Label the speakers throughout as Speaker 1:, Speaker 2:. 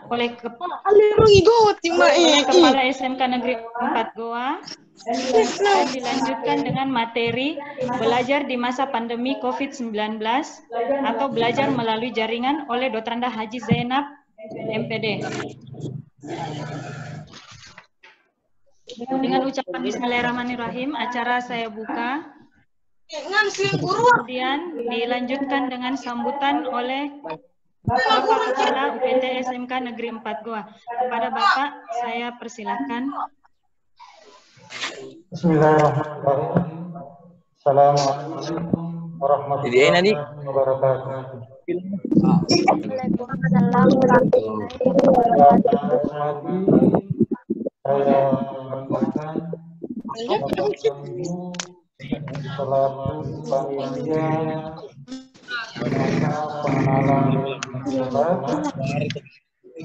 Speaker 1: oleh Kepala SMK Negeri 4 Goa dan dilanjutkan dengan materi belajar di masa pandemi COVID-19 atau belajar melalui jaringan oleh Dr. Anda Haji Zainab, MPD. Dengan ucapan Bismillahirrahmanirrahim, acara saya buka. Kemudian dilanjutkan dengan sambutan oleh Bapak Kepala UPT SMK Negeri 4 Goa. Kepada Bapak, saya persilahkan.
Speaker 2: Bismillahirrahmanirrahim. Assalamualaikum warahmatullahi wabarakatuh. Saya banggakan selaku panitia pengenalan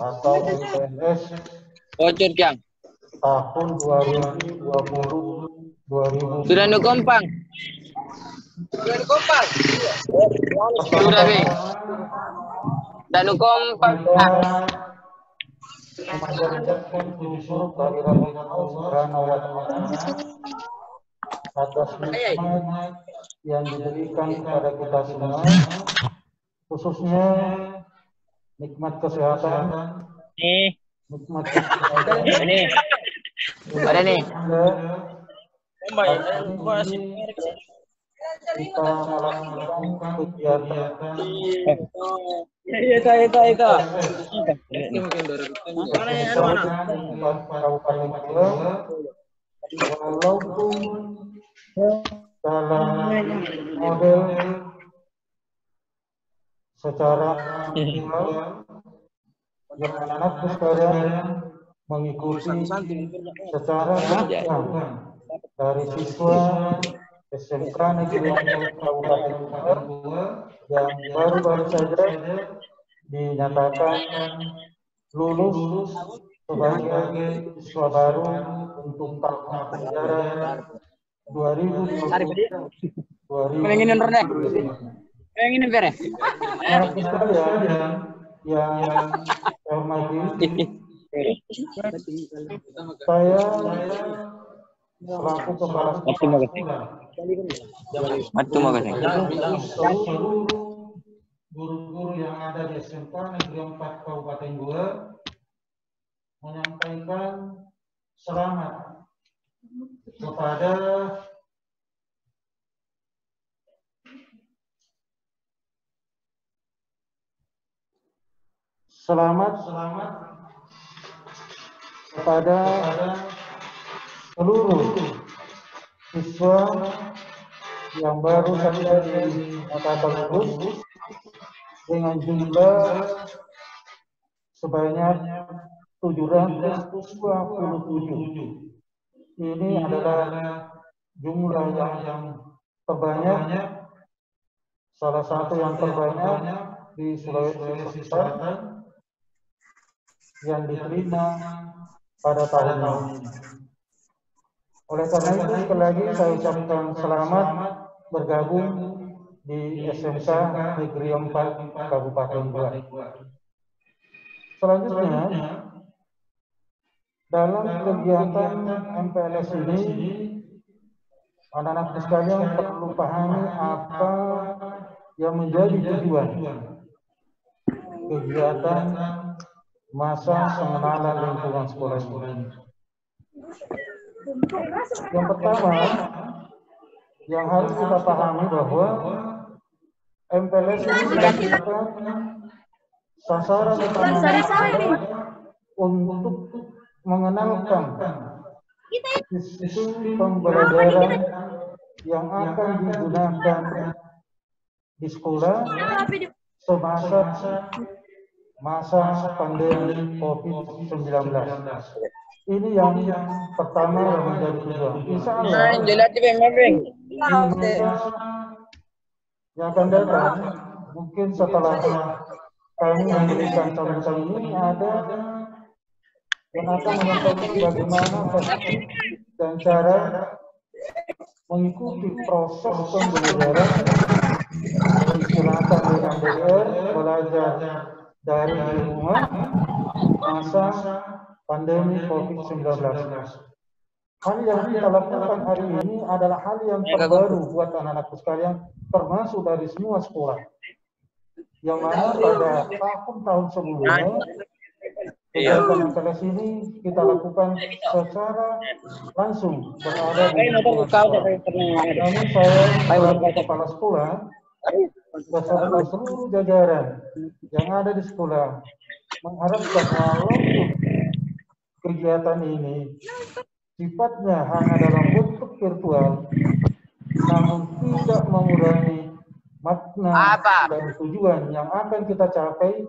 Speaker 2: atau PNS tahun 2020.
Speaker 3: Sudah nukompang. Dan nukompang.
Speaker 2: Memanjatkan puji syukur kehadirat Allah Subhanahu wa Ta'ala atas nikmat yang diberikan kepada kita semua, khususnya nikmat kesehatan. Nikmat kesehatan.
Speaker 3: Ada nih.
Speaker 2: Kita melakukan kegiatan walaupun dalam model secara virtual yang anak sekalian mengikuti secara langsung dari siswa SMK Negeri 4 Kabupaten Goa yang baru-baru saja dinyatakan lulus sebagai siswa baru untuk tahun ajaran 2020. Yang saya hormati, saya selaku kepala sekolah seluruh guru-guru yang ada di SMK Negeri 4 Kabupaten Goa menyampaikan selamat kepada seluruh siswa yang baru saja dinyatakan lulus dengan jumlah sebanyak 727. Ini adalah jumlah yang terbanyak, salah satu yang terbanyak di Sulawesi Selatan yang diterima pada tahun ini. Oleh karena itu, sekali lagi saya ucapkan selamat bergabung di SMK Negeri 4 Kabupaten Goa. Selanjutnya, dalam kegiatan MPLS ini, anak-anak sekalian perlu pahami apa yang menjadi tujuan kegiatan masa pengenalan lingkungan sekolah ini. Yang pertama, yang harus kita pahami bahwa MPLS ini dilakukan sasaran utama untuk mengenalkan sistem pembelajaran yang akan digunakan di sekolah semasa pandemi COVID-19. Ini yang pertama yang menjadi tujuan. Insya Allah yang akan datang, mungkin setelah kami memberikan sambutan ini, ada yang akan menyampaikan bagaimana dan cara mengikuti proses pembelajaran yang digunakan dengan belajar dari lingkungan masa pandemi COVID-19. Hal yang kita lakukan hari ini adalah hal yang terbaru buat anak-anakku sekalian, termasuk dari semua sekolah. Yang mana pada tahun-tahun sebelumnya, kegiatan MPLS ini kita lakukan secara langsung berada di lingkungan sekolah. Namun saya sebagai kepala sekolah beserta seluruh jajaran yang ada di sekolah mengharapkan walaupun kegiatan ini sifatnya hanya dalam bentuk virtual, namun tidak mengurangi makna dan tujuan yang akan kita capai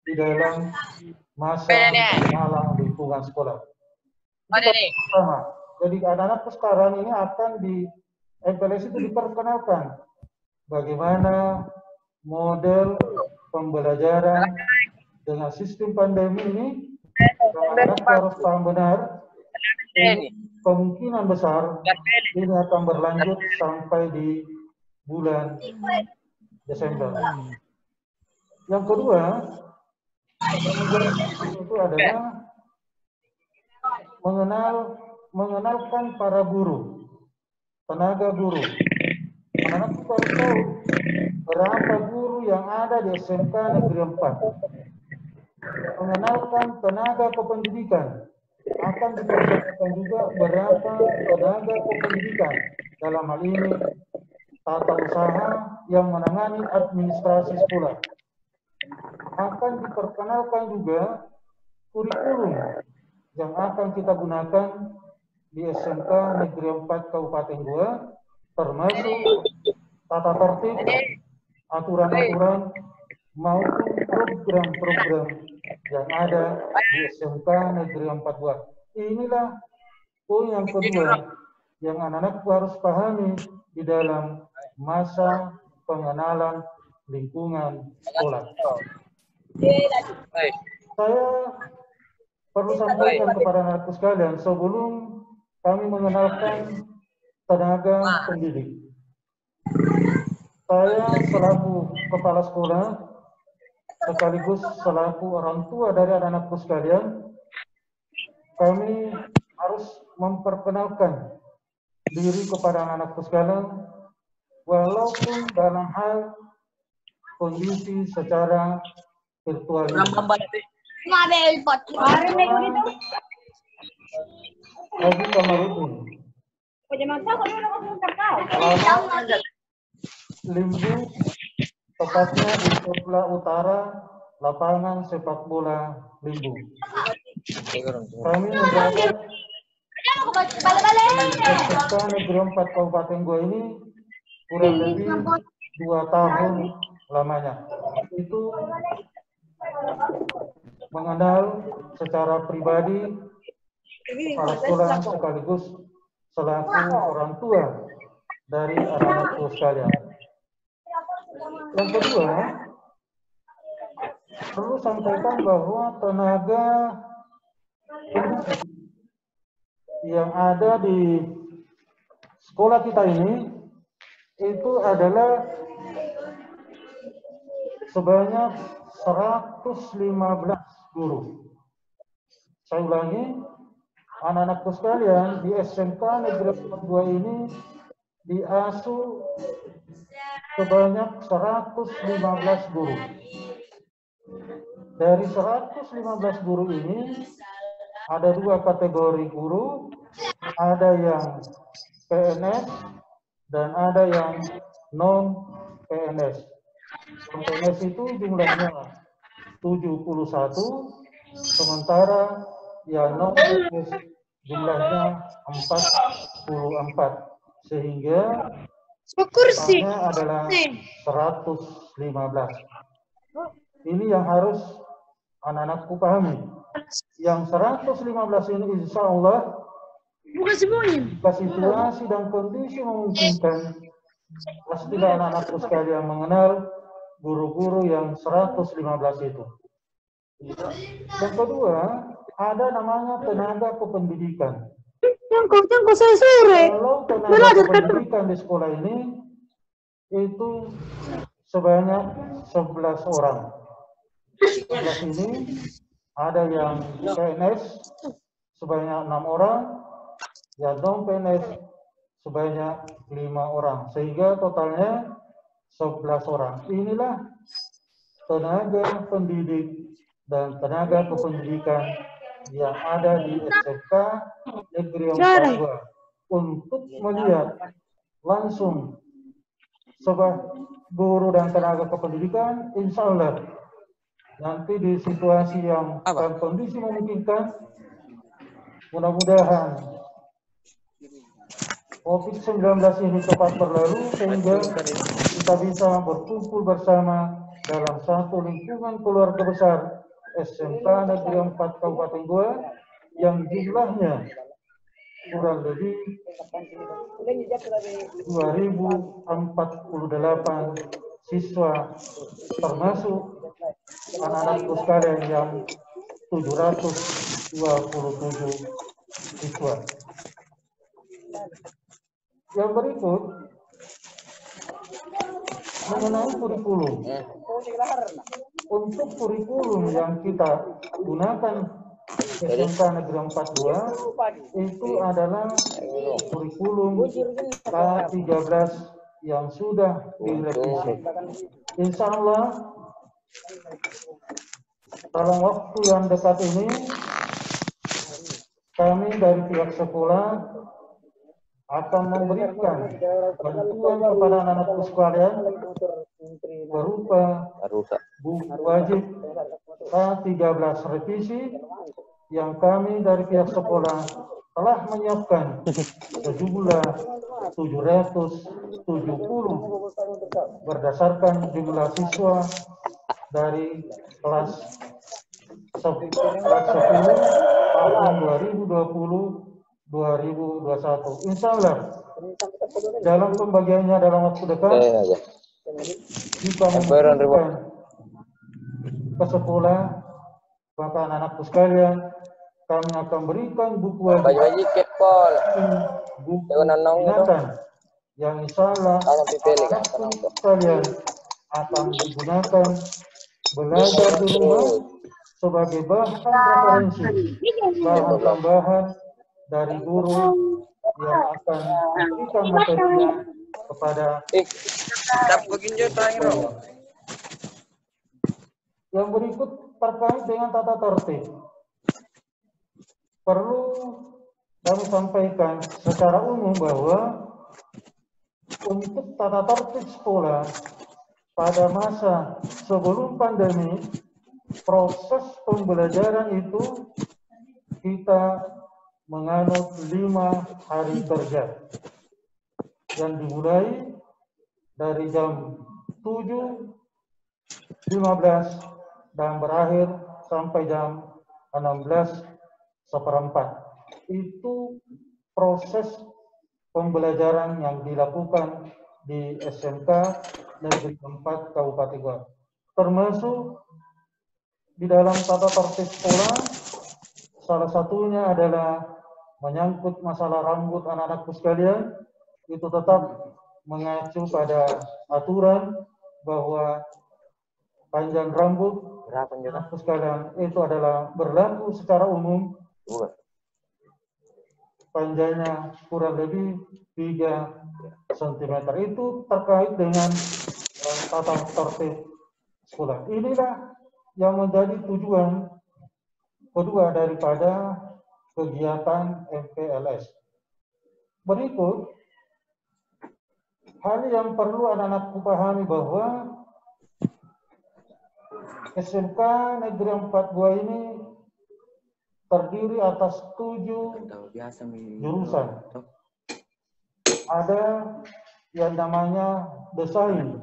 Speaker 2: di dalam masa malam lingkungan sekolah. Pertama, jadi anak-anak sekarang ini akan di MPLS itu diperkenalkan bagaimana model pembelajaran dengan sistem pandemi ini. Anak harus paham benar, kemungkinan besar ini akan berlanjut sampai di bulan Desember. Yang kedua, itu adalah mengenalkan para guru, tenaga guru. Anak-anak harus tahu berapa guru yang ada di SMK Negeri 4. Mengenalkan tenaga kependidikan, akan diperkenalkan juga berapa tenaga kependidikan, dalam hal ini tata usaha yang menangani administrasi sekolah. Akan diperkenalkan juga kurikulum yang akan kita gunakan di SMK Negeri 4 Kabupaten Goa, termasuk tata tertib, aturan-aturan maupun program-program yang ada di SMK Negeri 4 Goa. Inilah poin yang kedua yang anak-anak harus pahami di dalam masa pengenalan lingkungan sekolah. Saya perlu sampaikan kepada anak-anakku sekalian sebelum kami mengenalkan tenaga pendidik. Saya selaku kepala sekolah sekaligus selaku orang tua dari anak-anakku sekalian, kami harus memperkenalkan diri kepada anak-anakku sekalian walaupun dalam hal kondisi secara virtual. Lagi Kamarudin. Limbu, tepatnya di sebelah utara lapangan sepak bola Limbu. Kami menjabat SMK Negeri 4 Kabupaten Goa ini kurang lebih 2 tahun lamanya. Itu mengenal secara pribadi kepala sekolah sekaligus selaku orang tua dari anak-anakku sekalian. Yang kedua, perlu sampaikan bahwa tenaga pendidik yang ada di sekolah kita ini itu adalah sebanyak 115 guru. Saya ulangi, anak-anakku sekalian di SMK Negeri 2 ini diasuh sebanyak 115 guru. Dari 115 guru ini ada 2 kategori guru, ada yang PNS dan ada yang non PNS. PNS itu jumlahnya 71, sementara yang non PNS jumlahnya 44, sehingga totalnya adalah 115. Ini yang harus anak-anakku pahami. Yang 115 ini insya Allah jika situasi dan kondisi memungkinkan, pastilah anak-anakku sekalian mengenal guru-guru yang 115 itu. Yang kedua, ada namanya tenaga kependidikan. Kalau tenaga kependidikan di sekolah ini itu sebanyak 11 orang. kelas ini ada yang PNS sebanyak 6 orang, yang non PNS sebanyak 5 orang, sehingga totalnya 11 orang. Inilah tenaga pendidik dan tenaga kependidikan yang ada di SMK Negeri 42 untuk melihat langsung sebuah guru dan tenaga kependidikan. Insya Allah nanti di situasi yang dan kondisi memungkinkan, mudah-mudahan COVID-19 ini cepat berlalu sehingga kita bisa berkumpul bersama dalam satu lingkungan keluarga besar SMK Negeri 4 Kabupaten Goa yang jumlahnya kurang lebih 2048 siswa, termasuk anak-anakku sekalian yang 727 siswa. Yang berikut mengenai kurikulum. Untuk kurikulum yang kita gunakan SMK Negeri 42 itu adalah kurikulum K13 yang sudah direvisi. Insya Allah dalam waktu yang dekat ini kami dari pihak sekolah akan memberikan bantuan kepada anak-anakku sekalian berupa buku wajib K13 revisi yang kami dari pihak sekolah telah menyiapkan sejumlah 770 berdasarkan jumlah siswa dari kelas 10 tahun 2020-2021. Insya Allah dalam pembagiannya dalam waktu dekat kita memberikan ke sekolah, maka anak-anakku sekalian kami akan berikan buku wajib buku binatang yang insya Allah anak-anakku sekalian akan digunakan belajar di rumah sebagai bahan referensi, bahan tambahan dari guru yang akan memberikan materi kepada yang berikut terkait dengan tata tertib. Perlu kami sampaikan secara umum bahwa untuk tata tertib sekolah pada masa sebelum pandemi, proses pembelajaran itu kita menganut 5 hari kerja yang dimulai dari jam 7.15 dan berakhir sampai jam 16:15. Itu proses pembelajaran yang dilakukan di SMK Negeri 4 Kabupaten Goa. Termasuk di dalam tata tertib sekolah, salah satunya adalah menyangkut masalah rambut anak-anakku sekalian, itu tetap mengacu pada aturan bahwa panjang rambut anak-anakku sekalian itu adalah berlaku secara umum. Panjangnya kurang lebih 3 cm. Itu terkait dengan tata tertib sekolah. Inilah yang menjadi tujuan kedua daripada kegiatan MPLS. Berikut hal yang perlu anak-anakku pahami bahwa SMK Negeri 4 Goa ini terdiri atas 7 jurusan. Ada yang namanya desain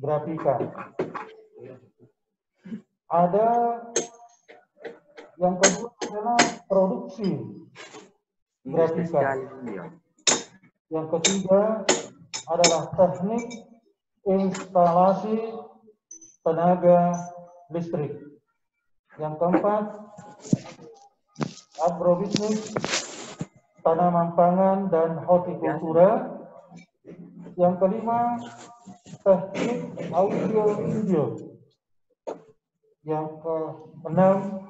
Speaker 2: grafika. Ada yang kedua adalah produksi grafika. Yang ketiga adalah teknik instalasi tenaga listrik. Yang keempat, agrobisnis, tanaman pangan dan hortikultura. Yang kelima, teknik audio video. Yang keenam,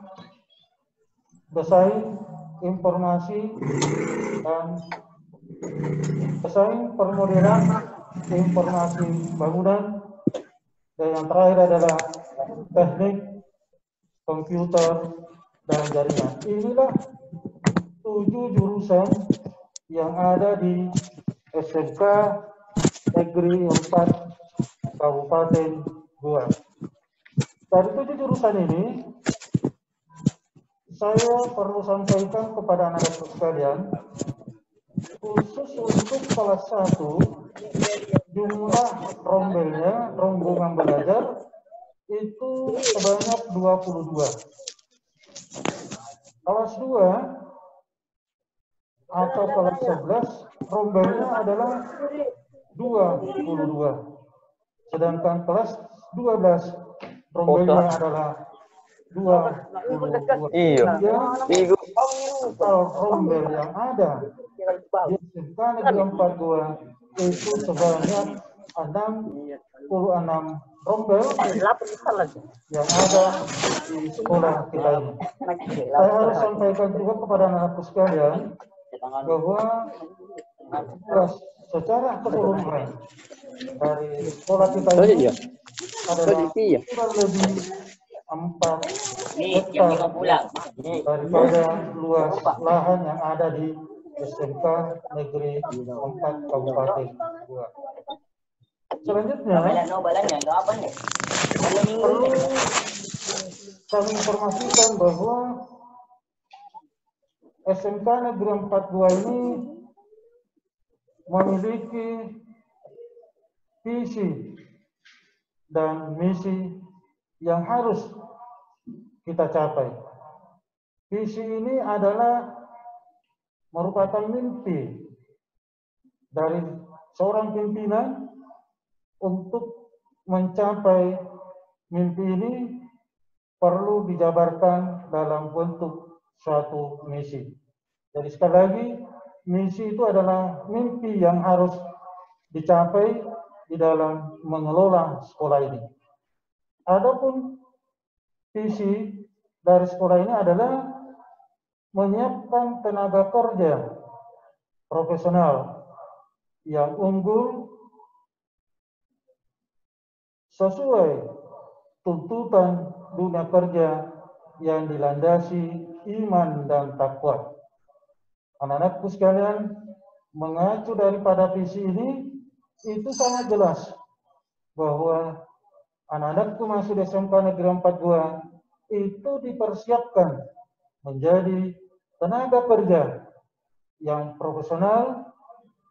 Speaker 2: desain informasi dan desain permodelan informasi bangunan. Dan yang terakhir adalah teknik komputer dan jaringan. Inilah 7 jurusan yang ada di SMK Negeri 4 Kabupaten Goa. Dari 7 jurusan ini, saya perlu sampaikan kepada anak-anak sekalian, khusus untuk kelas 1, jumlah rombongan belajar itu sebanyak 22. Kelas 2 atau kelas 11 rombongannya adalah 22. Sedangkan kelas 12 rombongannya adalah 22.
Speaker 3: Iya.
Speaker 2: Total rombel yang ada di SMK Negeri 4 Goa itu sebanyak 66 rombel yang ada di sekolah kita ini. Saya harus sampaikan juga kepada anak-anakku sekalian bahwa secara keseluruhan dari sekolah kita ini adalah kurang lebih 4 hektar daripada luas lahan yang ada di SMK Negeri 4 Kabupaten Goa. Selanjutnya, perlu kami informasikan bahwa SMK Negeri 4 Goa ini memiliki visi dan misi yang harus kita capai. Visi ini adalah merupakan mimpi dari seorang pimpinan untuk mencapai mimpi ini perlu dijabarkan dalam bentuk suatu misi. Jadi sekali lagi, misi itu adalah mimpi yang harus dicapai di dalam mengelola sekolah ini. Adapun visi dari sekolah ini adalah menyiapkan tenaga kerja profesional yang unggul sesuai tuntutan dunia kerja yang dilandasi iman dan takwa. Anak-anakku sekalian, mengacu daripada visi ini, itu sangat jelas bahwa anak-anakku masuk di SMK Negeri 4 Goa itu dipersiapkan menjadi tenaga kerja yang profesional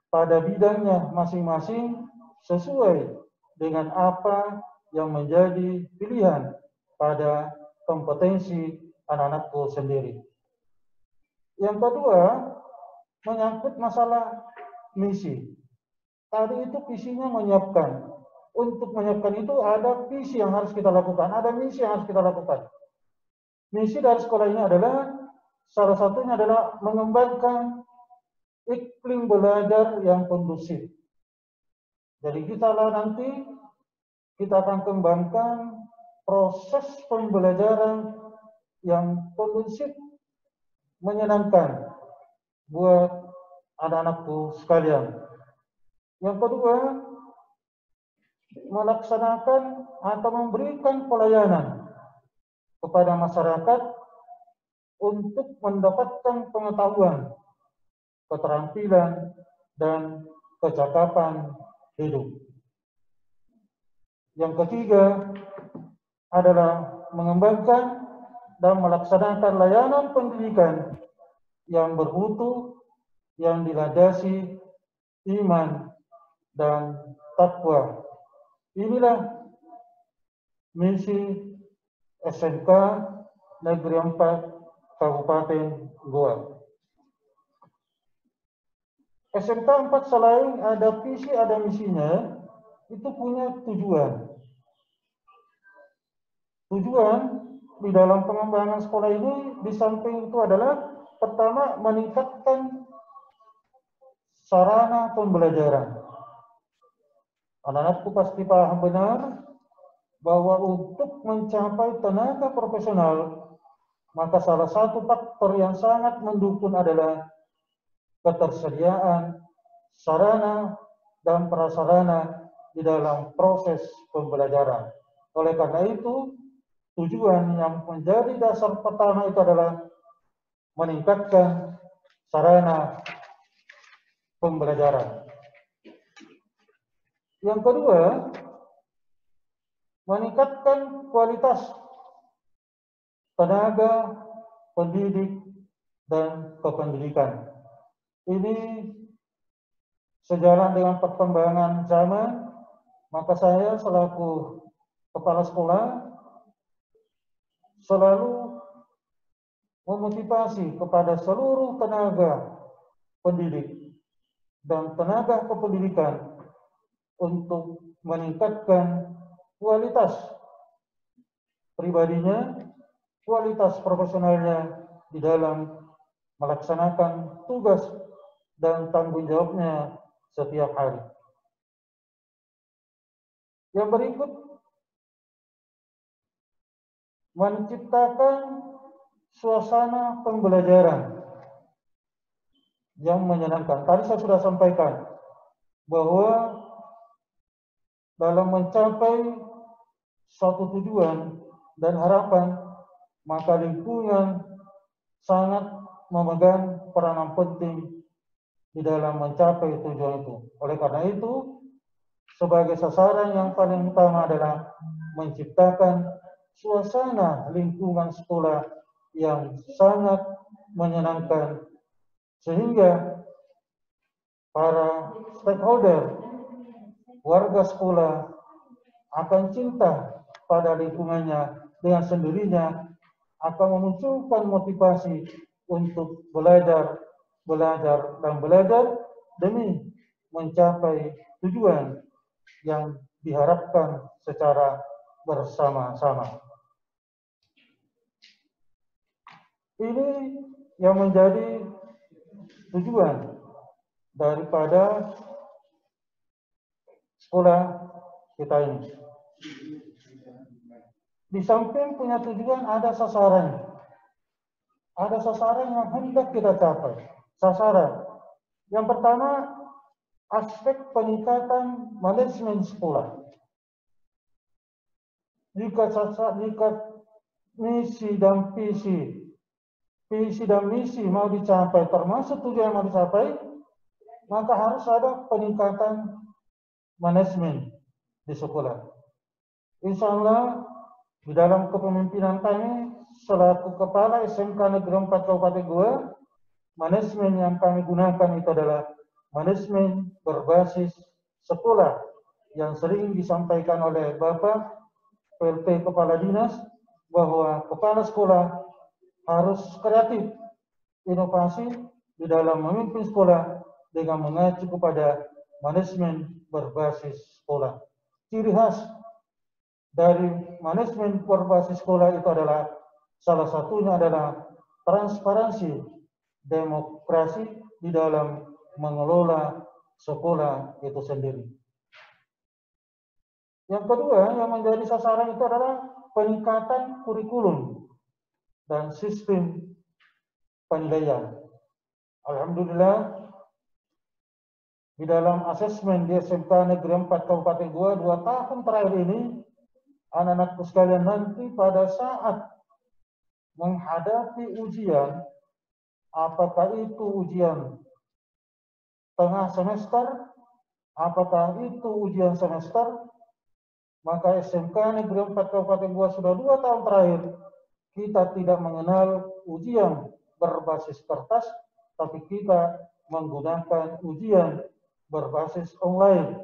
Speaker 2: pada bidangnya masing-masing sesuai dengan apa yang menjadi pilihan pada kompetensi anak-anakku sendiri. Yang kedua, menyangkut masalah misi. Tadi itu visinya menyiapkan. Untuk menyiapkan itu ada visi yang harus kita lakukan, ada misi yang harus kita lakukan. Misi dari sekolah ini adalah, salah satunya adalah mengembangkan iklim belajar yang kondusif. Jadi nanti kita akan kembangkan proses pembelajaran yang kondusif, menyenangkan buat anak-anakku sekalian. Yang kedua, melaksanakan atau memberikan pelayanan kepada masyarakat untuk mendapatkan pengetahuan, keterampilan, dan kecakapan hidup. Yang ketiga adalah mengembangkan dan melaksanakan layanan pendidikan yang bermutu, yang dilandasi iman dan takwa. Inilah misi SMK Negeri 4 Kabupaten Goa. SMK 4 selain ada visi, ada misinya, itu punya tujuan. Tujuan di dalam pengembangan sekolah ini di samping itu adalah pertama, meningkatkan sarana pembelajaran. Anak-anakku pasti paham benar bahwa untuk mencapai tenaga profesional, maka salah satu faktor yang sangat mendukung adalah ketersediaan sarana dan prasarana di dalam proses pembelajaran. Oleh karena itu, tujuan yang menjadi dasar pertama itu adalah meningkatkan sarana pembelajaran. Yang kedua, meningkatkan kualitas tenaga pendidik dan kependidikan. Ini sejalan dengan perkembangan zaman, maka saya selaku kepala sekolah selalu memotivasi kepada seluruh tenaga pendidik dan tenaga kependidikan untuk meningkatkan kualitas pribadinya, kualitas profesionalnya di dalam melaksanakan tugas dan tanggung jawabnya setiap hari. Yang berikut, menciptakan suasana pembelajaran yang menyenangkan. Tadi saya sudah sampaikan bahwa dalam mencapai suatu tujuan dan harapan, maka lingkungan sangat memegang peranan penting di dalam mencapai tujuan itu. Oleh karena itu, sebagai sasaran yang paling utama adalah menciptakan suasana lingkungan sekolah yang sangat menyenangkan, sehingga para stakeholder, warga sekolah akan cinta pada lingkungannya, dengan sendirinya akan memunculkan motivasi untuk belajar demi mencapai tujuan yang diharapkan secara bersama-sama. Ini yang menjadi tujuan daripada sekolah kita ini. Di samping punya tujuan, ada sasaran. Ada sasaran yang hendak kita capai. Sasaran. Yang pertama, aspek peningkatan manajemen sekolah. Jika misi dan visi dan misi mau dicapai, termasuk tujuan yang mau dicapai, maka harus ada peningkatan manajemen di sekolah. Insya Allah, di dalam kepemimpinan kami selaku kepala SMK Negeri 4 Kabupaten Goa, manajemen yang kami gunakan itu adalah manajemen berbasis sekolah yang sering disampaikan oleh Bapak PLT Kepala Dinas, bahwa kepala sekolah harus kreatif, inovasi di dalam memimpin sekolah dengan mengacu kepada manajemen berbasis sekolah. Ciri khas dari manajemen berbasis sekolah itu adalah, salah satunya adalah transparansi, demokrasi di dalam mengelola sekolah itu sendiri. Yang kedua yang menjadi sasaran itu adalah peningkatan kurikulum dan sistem penilaian. Alhamdulillah, di dalam asesmen di SMK Negeri 4 Kabupaten Goa 2 tahun terakhir ini, anak-anakku sekalian, nanti pada saat menghadapi ujian, apakah itu ujian tengah semester, apakah itu ujian semester, maka SMK Negeri 4 Kabupaten Goa sudah 2 tahun terakhir kita tidak mengenal ujian berbasis kertas, tapi kita menggunakan ujian berbasis online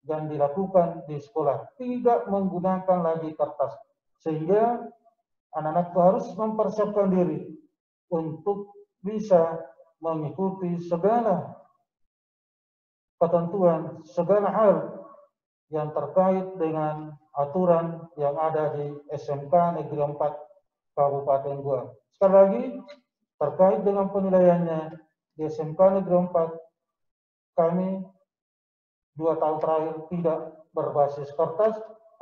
Speaker 2: yang dilakukan di sekolah, tidak menggunakan lagi kertas, sehingga anak-anak harus mempersiapkan diri untuk bisa mengikuti segala ketentuan, segala hal yang terkait dengan aturan yang ada di SMK Negeri 4 Kabupaten Goa. Sekali lagi, terkait dengan penilaiannya di SMK Negeri 4, kami 2 tahun terakhir tidak berbasis kertas,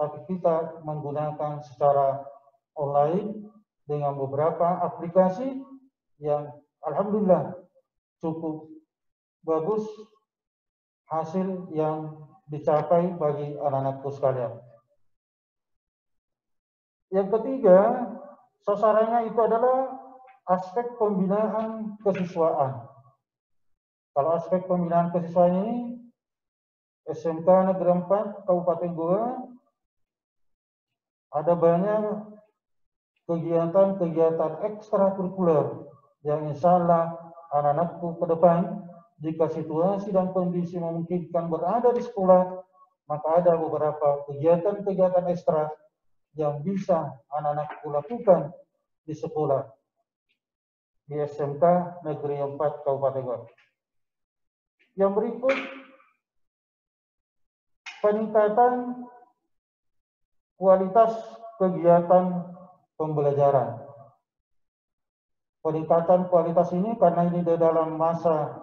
Speaker 2: tapi kita menggunakan secara online dengan beberapa aplikasi yang alhamdulillah cukup bagus hasil yang dicapai bagi anak-anakku sekalian. Yang ketiga, sasarannya itu adalah aspek pembinaan kesiswaan. Kalau aspek pembinaan kesiswaan ini, SMK Negeri 4 Kabupaten Goa ada banyak kegiatan-kegiatan ekstrakurikuler yang insya Allah anak-anakku ke depan, jika situasi dan kondisi memungkinkan berada di sekolah, maka ada beberapa kegiatan-kegiatan ekstra yang bisa anak-anakku lakukan di sekolah di SMK Negeri 4 Kabupaten Goa. Yang berikut, peningkatan kualitas kegiatan pembelajaran. Peningkatan kualitas ini karena ini di dalam masa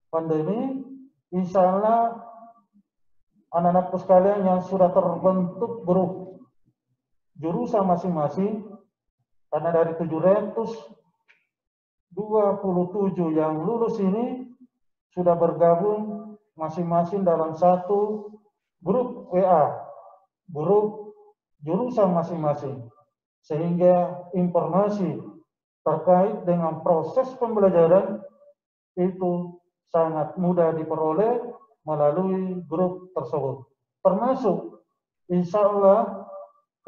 Speaker 2: pandemi, insya Allah anak-anakku sekalian yang sudah terbentuk grup jurusan masing-masing, karena dari 727 yang lulus ini sudah bergabung masing-masing dalam satu grup WA, grup jurusan masing-masing, sehingga informasi terkait dengan proses pembelajaran itu sangat mudah diperoleh melalui grup tersebut. Termasuk insya Allah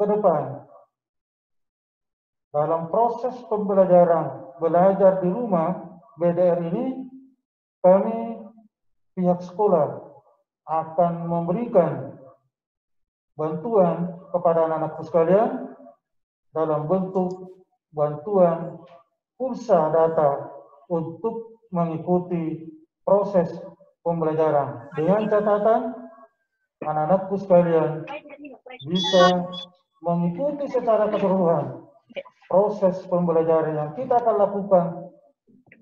Speaker 2: ke depan dalam proses pembelajaran belajar di rumah BDR ini, kami pihak sekolah akan memberikan bantuan kepada anak-anakku sekalian dalam bentuk bantuan pulsa data untuk mengikuti proses pembelajaran. Dengan catatan anak-anakku sekalian bisa mengikuti secara keseluruhan proses pembelajaran yang kita akan lakukan,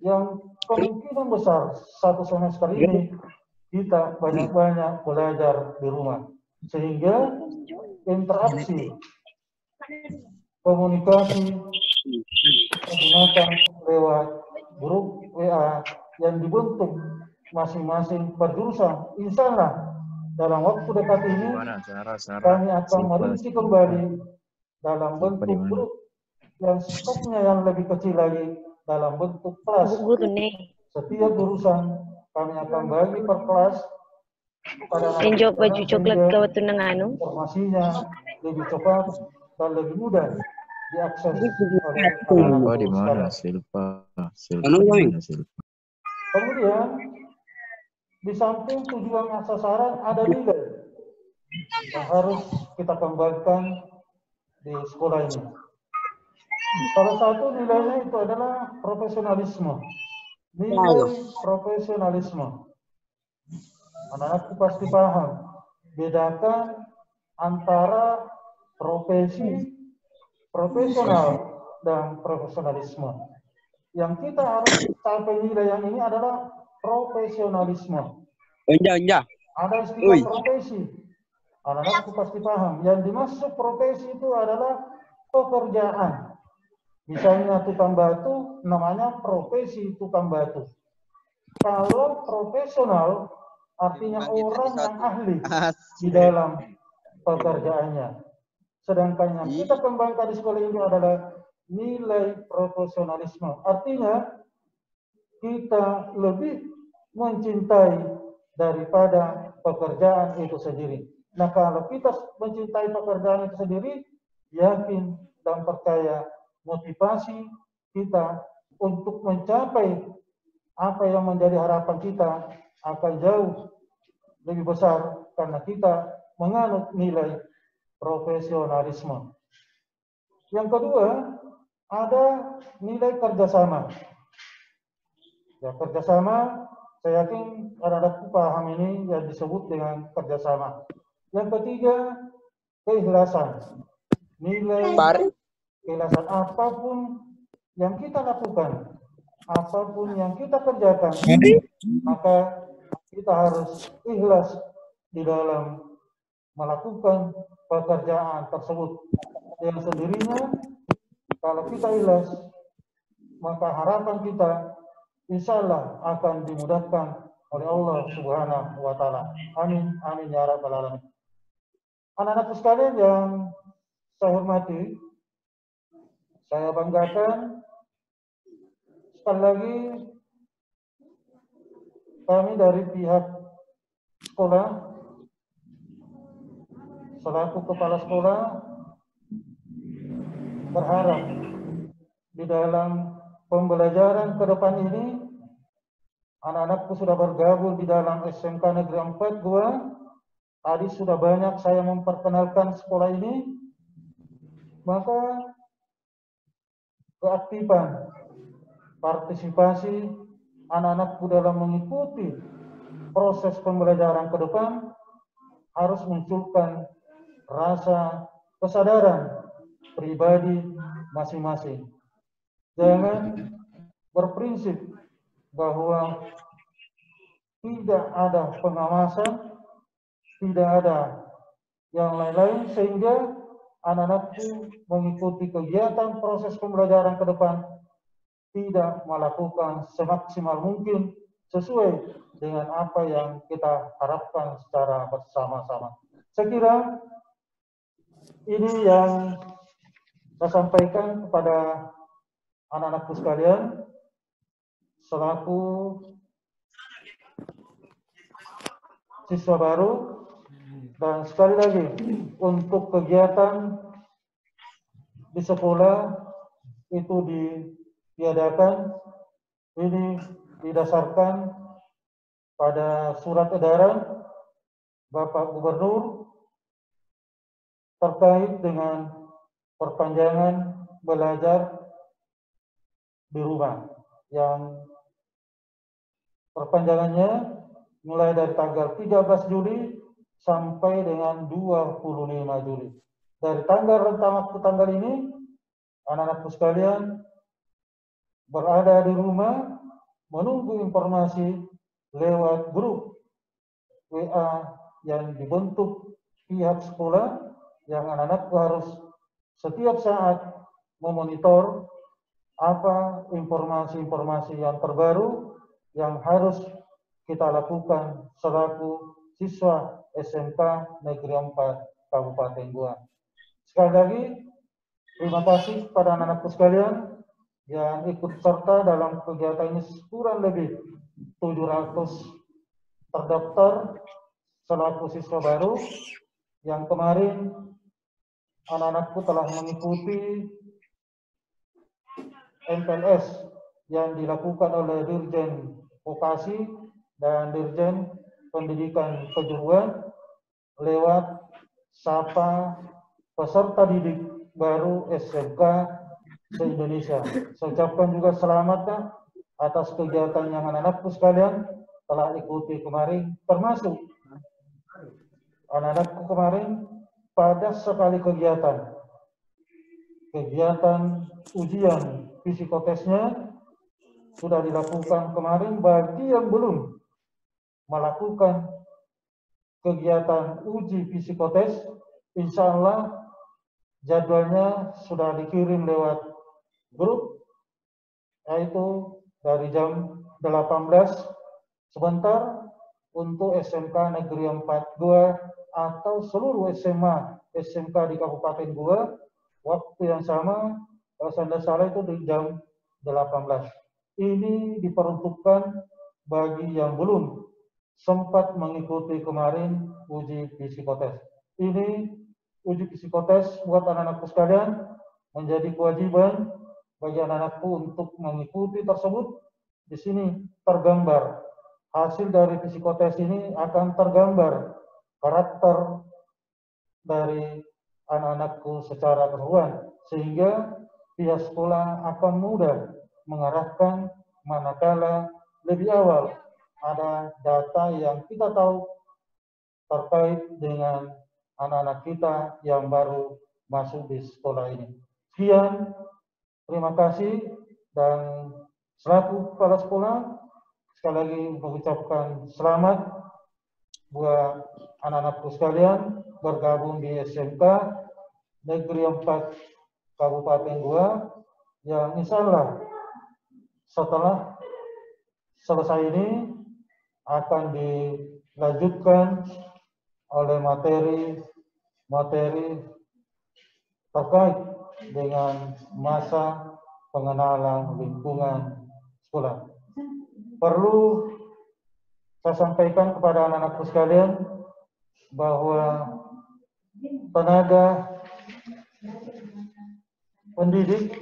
Speaker 2: yang kemungkinan besar satu semester ini kita banyak-banyak belajar di rumah, sehingga interaksi komunikasi menggunakan lewat grup WA yang dibentuk masing-masing berjurusan. Insya Allah dalam waktu dekat ini kami akan merinci kembali dalam bentuk grup yang skopnya yang lebih kecil lagi, dalam bentuk kelas. Setiap jurusan kami akan bagi per kelas pada
Speaker 4: baju coklat kawat anu.
Speaker 2: Informasinya lebih cepat dan lebih mudah diakses oleh
Speaker 5: Oh, di mana Silpa?
Speaker 2: Kemudian di samping tujuan sasaran ada nilai yang harus kita kembangkan di sekolah ini. Salah satu nilainya itu adalah profesionalisme. Nilai profesionalisme. Anak-anakku pasti paham. Bedakan antara profesi profesional dan profesionalisme. Yang kita harus capai nilai yang ini adalah profesionalisme. Ada istilah profesi. Anak-anakku pasti paham. Yang dimaksud profesi itu adalah pekerjaan. Misalnya tukang batu, namanya profesi tukang batu. Kalau profesional, artinya orang yang ahli di dalam pekerjaannya. Sedangkan yang kita kembangkan di sekolah ini adalah nilai profesionalisme. Artinya, kita lebih mencintai daripada pekerjaan itu sendiri. Nah, kalau kita mencintai pekerjaan itu sendiri, yakin dan percaya motivasi kita untuk mencapai apa yang menjadi harapan kita akan jauh lebih besar karena kita menganut nilai profesionalisme. Yang kedua, ada nilai kerjasama. Ya, kerjasama, saya yakin anak-anakku paham ini yang disebut dengan kerjasama. Yang ketiga, keikhlasan. Nilai keikhlasan, apapun yang kita lakukan, apapun yang kita kerjakan, maka kita harus ikhlas di dalam melakukan pekerjaan tersebut. Dengan sendirinya, kalau kita ikhlas, maka harapan kita insya Allah akan dimudahkan oleh Allah Subhanahu wa Ta'ala. Amin, amin ya rabbal alamin. Anak-anakku sekalian yang saya hormati, saya banggakan sekali lagi kami dari pihak sekolah selaku kepala sekolah berharap di dalam pembelajaran ke depan ini anak-anakku sudah bergabung di dalam SMK Negeri 4 Goa. Tadi sudah banyak saya memperkenalkan sekolah ini, maka keaktifan partisipasi anak-anakku dalam mengikuti proses pembelajaran ke depan harus munculkan rasa kesadaran pribadi masing-masing. Jangan berprinsip bahwa tidak ada pengawasan, tidak ada yang lain-lain, sehingga anak-anakku mengikuti kegiatan proses pembelajaran ke depan tidak melakukan semaksimal mungkin sesuai dengan apa yang kita harapkan secara bersama-sama. Saya kira ini yang saya sampaikan kepada anak-anakku sekalian selaku siswa baru. Dan sekali lagi, untuk kegiatan di sekolah itu diadakan, ini didasarkan pada surat edaran Bapak Gubernur terkait dengan perpanjangan belajar di rumah, yang perpanjangannya mulai dari tanggal 13 Juli sampai dengan 25 Juli. Dari tanggal rentang waktu tanggal ini, anak-anakku sekalian berada di rumah menunggu informasi lewat grup WA yang dibentuk pihak sekolah, yang anak-anakku harus setiap saat memonitor apa informasi-informasi yang terbaru yang harus kita lakukan selaku siswa SMK Negeri 4 Kabupaten Goa. Sekali lagi, terima kasih kepada anak-anakku sekalian yang ikut serta dalam kegiatan ini. Kurang lebih 700 terdaftar selaku siswa baru yang kemarin anak-anakku telah mengikuti MPLS yang dilakukan oleh Dirjen Vokasi dan Dirjen Pendidikan Kejuruan lewat sapa peserta didik baru SMK se-Indonesia. Saya ucapkan juga selamat atas kegiatan yang anak-anakku sekalian telah ikuti kemarin, termasuk anak-anakku kemarin pada sekali kegiatan ujian psikotesnya sudah dilakukan kemarin. Bagi yang belum melakukan kegiatan uji psikotes, insya Allah jadwalnya sudah dikirim lewat grup, yaitu dari jam 18 sebentar untuk SMK Negeri 4 Goa atau seluruh SMA SMK di Kabupaten Goa. Waktu yang sama, kalau saya tidak salah itu di jam 18. Ini diperuntukkan bagi yang belum sempat mengikuti kemarin uji psikotes. Ini uji psikotes buat anak-anakku sekalian menjadi kewajiban bagi anak-anakku untuk mengikuti tersebut. Di sini tergambar hasil dari psikotes ini, akan tergambar karakter dari anak-anakku secara keseluruhan, sehingga pihak sekolah akan mudah mengarahkan manakala lebih awal ada data yang kita tahu terkait dengan anak-anak kita yang baru masuk di sekolah ini. Sekian, terima kasih, dan selaku kepala sekolah sekali lagi mengucapkan selamat buat anak-anakku sekalian bergabung di SMK Negeri 4 Kabupaten Goa yang insya Allah setelah selesai ini akan dilanjutkan oleh materi terkait dengan masa pengenalan lingkungan sekolah. Perlu saya sampaikan kepada anak-anakku sekalian bahwa tenaga pendidik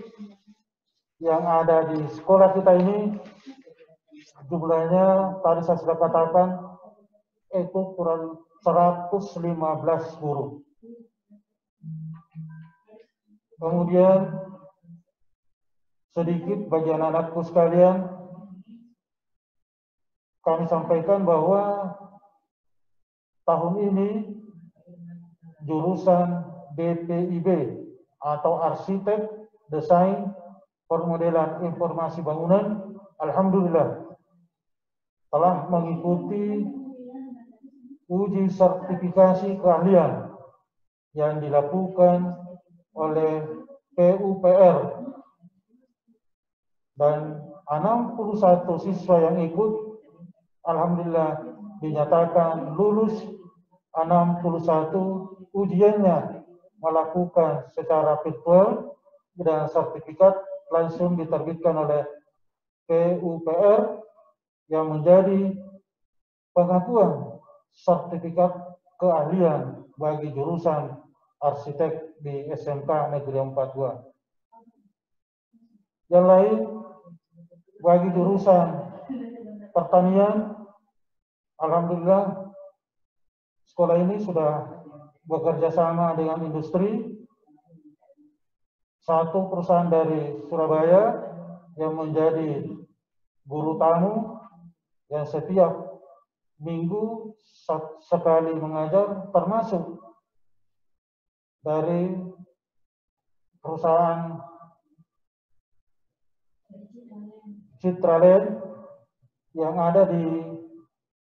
Speaker 2: yang ada di sekolah kita ini jumlahnya tadi saya sudah katakan itu kurang 115 guru. Kemudian sedikit bagi anak-anakku sekalian kami sampaikan bahwa tahun ini jurusan BPIB atau Arsitek, Desain, Permodelan Informasi Bangunan, alhamdulillah telah mengikuti uji sertifikasi keahlian yang dilakukan oleh PUPR dan 61 siswa yang ikut alhamdulillah dinyatakan lulus. 61 ujiannya melakukan secara virtual dan sertifikat langsung diterbitkan oleh PUPR yang menjadi pengakuan sertifikat keahlian bagi jurusan arsitek di SMK Negeri 4 Goa. Yang lain bagi jurusan pertanian, alhamdulillah sekolah ini sudah bekerja sama dengan industri. Satu perusahaan dari Surabaya yang menjadi guru tamu yang setiap minggu sekali mengajar, termasuk dari perusahaan Citraland yang ada di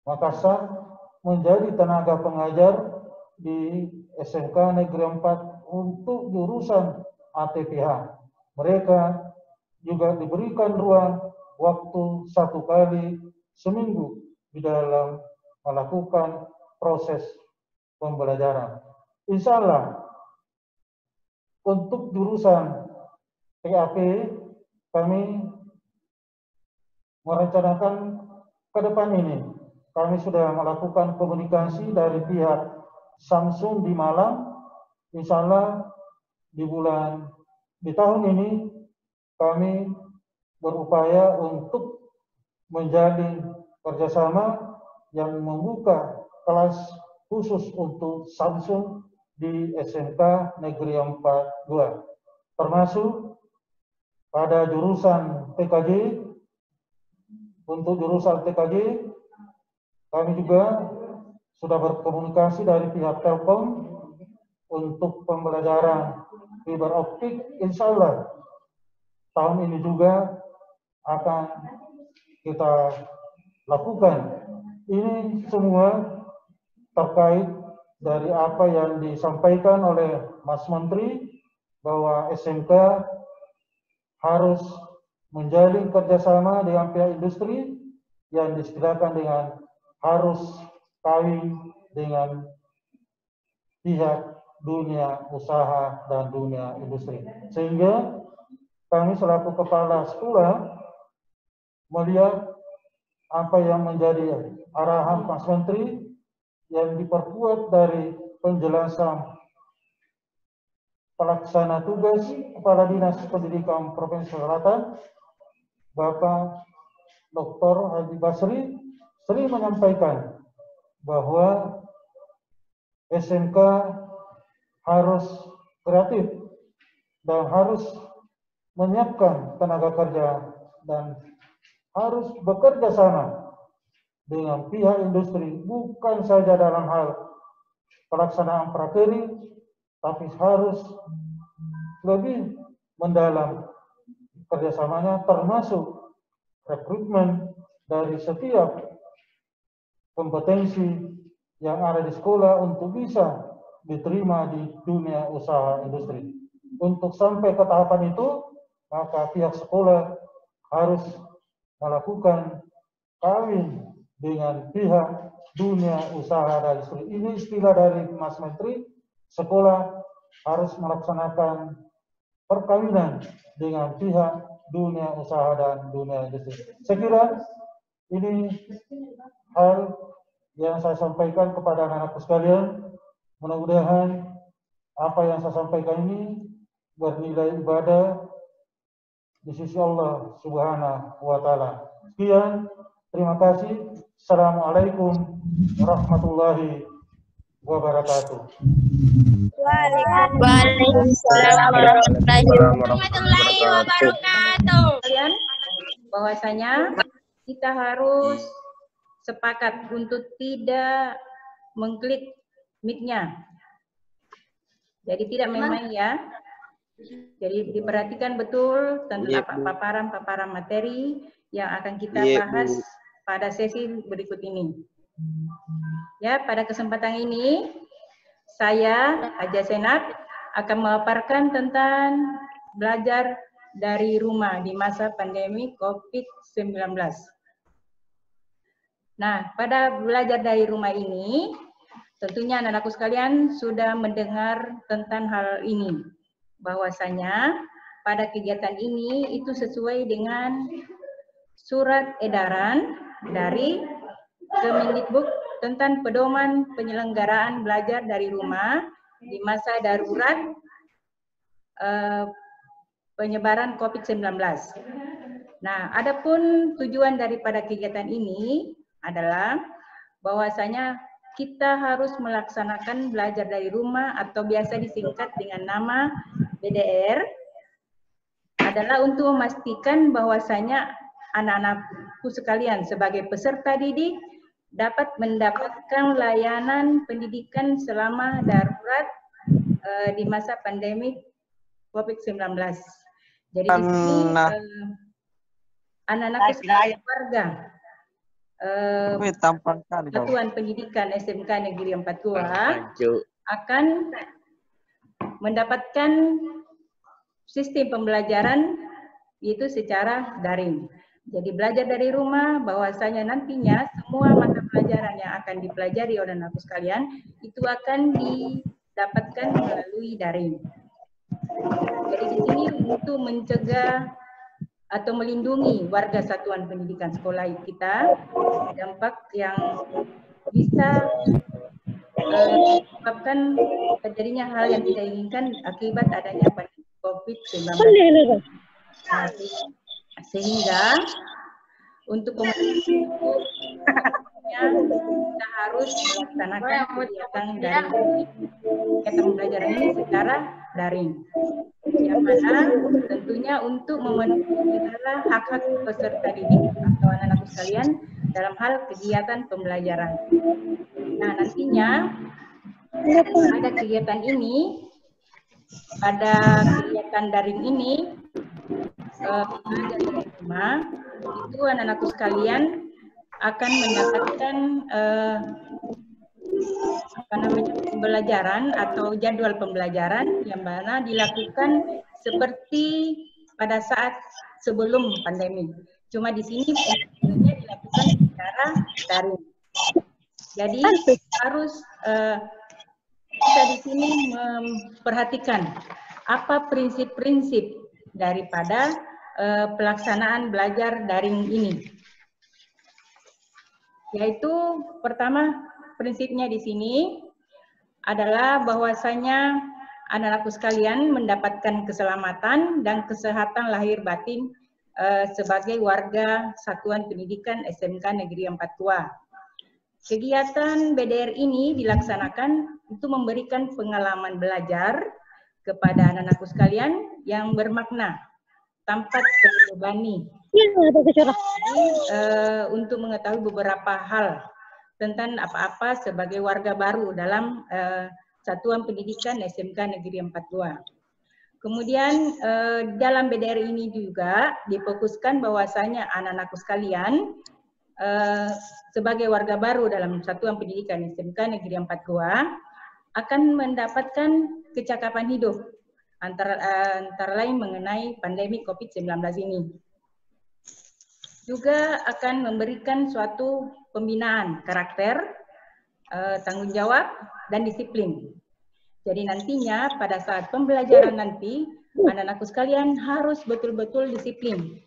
Speaker 2: Makassar menjadi tenaga pengajar di SMK Negeri 4 untuk jurusan ATPH. Mereka juga diberikan ruang waktu 1 kali seminggu di dalam melakukan proses pembelajaran. Insya Allah untuk jurusan PAP kami merencanakan ke depan ini. Kami sudah melakukan komunikasi dari pihak Samsung di Malang. Insya Allah di tahun ini kami berupaya untuk menjalin kerjasama yang membuka kelas khusus untuk Samsung di SMK Negeri 4 Goa. Termasuk pada jurusan TKJ. Untuk jurusan TKJ kami juga sudah berkomunikasi dari pihak Telkom untuk pembelajaran fiber optik. Insya Allah tahun ini juga akan kita lakukan. Ini semua terkait dari apa yang disampaikan oleh Mas Menteri bahwa SMK harus menjalin kerjasama dengan pihak industri yang disediakan dengan harus kawin dengan pihak dunia usaha dan dunia industri. Sehingga kami selaku kepala sekolah melihat apa yang menjadi arahan Pak Menteri yang diperkuat dari penjelasan pelaksana tugas Kepala Dinas Pendidikan Provinsi Selatan, Bapak Dr. Haji Basri sering menyampaikan bahwa SMK harus kreatif dan harus menyiapkan tenaga kerja dan harus bekerja sama dengan pihak industri, bukan saja dalam hal pelaksanaan prakteri, tapi harus lebih mendalam kerjasamanya, termasuk rekrutmen dari setiap kompetensi yang ada di sekolah untuk bisa diterima di dunia usaha industri. Untuk sampai ke tahapan itu, maka pihak sekolah harus melakukan kawin dengan pihak dunia usaha dan industri. Ini istilah dari Mas Menteri, sekolah harus melaksanakan perkawinan dengan pihak dunia usaha dan dunia industri. Saya kira ini hal yang saya sampaikan kepada anak-anakku sekalian. Mudah-mudahan apa yang saya sampaikan ini bernilai ibadah di sisi Allah Subhanahu wa Ta'ala. Sekian, terima kasih. Assalamualaikum warahmatullahi wabarakatuh.
Speaker 6: Waalaikumsalam warahmatullahi wabarakatuh.
Speaker 1: Kalian bahwasanya kita harus sepakat untuk tidak mengklik mic-nya. Jadi tidak main-main ya. Jadi diperhatikan betul tentang paparan materi yang akan kita bahas pada sesi berikut ini. Ya, pada kesempatan ini saya Haja Senat akan memaparkan tentang belajar dari rumah di masa pandemi COVID-19. Nah, pada belajar dari rumah ini, tentunya anak-anakku sekalian sudah mendengar tentang hal ini. Bahwasanya pada kegiatan ini itu sesuai dengan surat edaran dari Kemendikbud tentang pedoman penyelenggaraan belajar dari rumah di masa darurat penyebaran COVID-19. Nah, adapun tujuan daripada kegiatan ini adalah bahwasanya kita harus melaksanakan belajar dari rumah atau biasa disingkat dengan nama BDR adalah untuk memastikan bahwasanya anak-anakku sekalian sebagai peserta didik dapat mendapatkan layanan pendidikan selama darurat di masa pandemi COVID-19. Jadi di sini anak-anak keluarga Satuan Pendidikan SMK Negeri 42 akan mendapatkan sistem pembelajaran itu secara daring. Jadi belajar dari rumah, bahwasanya nantinya semua mata pelajaran yang akan dipelajari oleh anak sekalian itu akan didapatkan melalui daring. Jadi di sini untuk mencegah atau melindungi warga satuan pendidikan sekolah kita dampak yang bisa menyebabkan terjadinya hal yang tidak diinginkan akibat adanya pandemi COVID-19. Sehingga untuk komunikasi kita harus melaksanakan kegiatan daring. Kegiatan pembelajaran ini secara daring. Yang mana tentunya untuk memenuhi segala hak-hak peserta didik atau anak-anak sekalian dalam hal kegiatan pembelajaran. Nah, nantinya pada kegiatan ini, pada kegiatan daring ini, belajar dari rumah, itu anak-anakku sekalian akan mendapatkan pembelajaran atau jadwal pembelajaran yang mana dilakukan seperti pada saat sebelum pandemi. Cuma di sini dilakukan secara daring. Jadi harus kita di sini memperhatikan apa prinsip-prinsip daripada pelaksanaan belajar daring ini. Yaitu pertama prinsipnya di sini adalah bahwasanya anak-anakku sekalian mendapatkan keselamatan dan kesehatan lahir batin sebagai warga Satuan Pendidikan SMK Negeri 42. Kegiatan BDR ini dilaksanakan untuk memberikan pengalaman belajar kepada anak-anakku sekalian yang bermakna tanpa terbebani. Untuk mengetahui beberapa hal tentang apa-apa sebagai warga baru dalam Satuan Pendidikan SMK Negeri 42. Kemudian dalam BDR ini juga difokuskan bahwasanya anak-anakku sekalian sebagai warga baru dalam Satuan Pendidikan SMK Negeri 42
Speaker 7: akan mendapatkan kecakapan hidup antara lain mengenai pandemi COVID-19 ini. Juga akan memberikan suatu pembinaan karakter, tanggung jawab, dan disiplin. Jadi nantinya pada saat pembelajaran nanti, anak-anakku sekalian harus betul-betul disiplin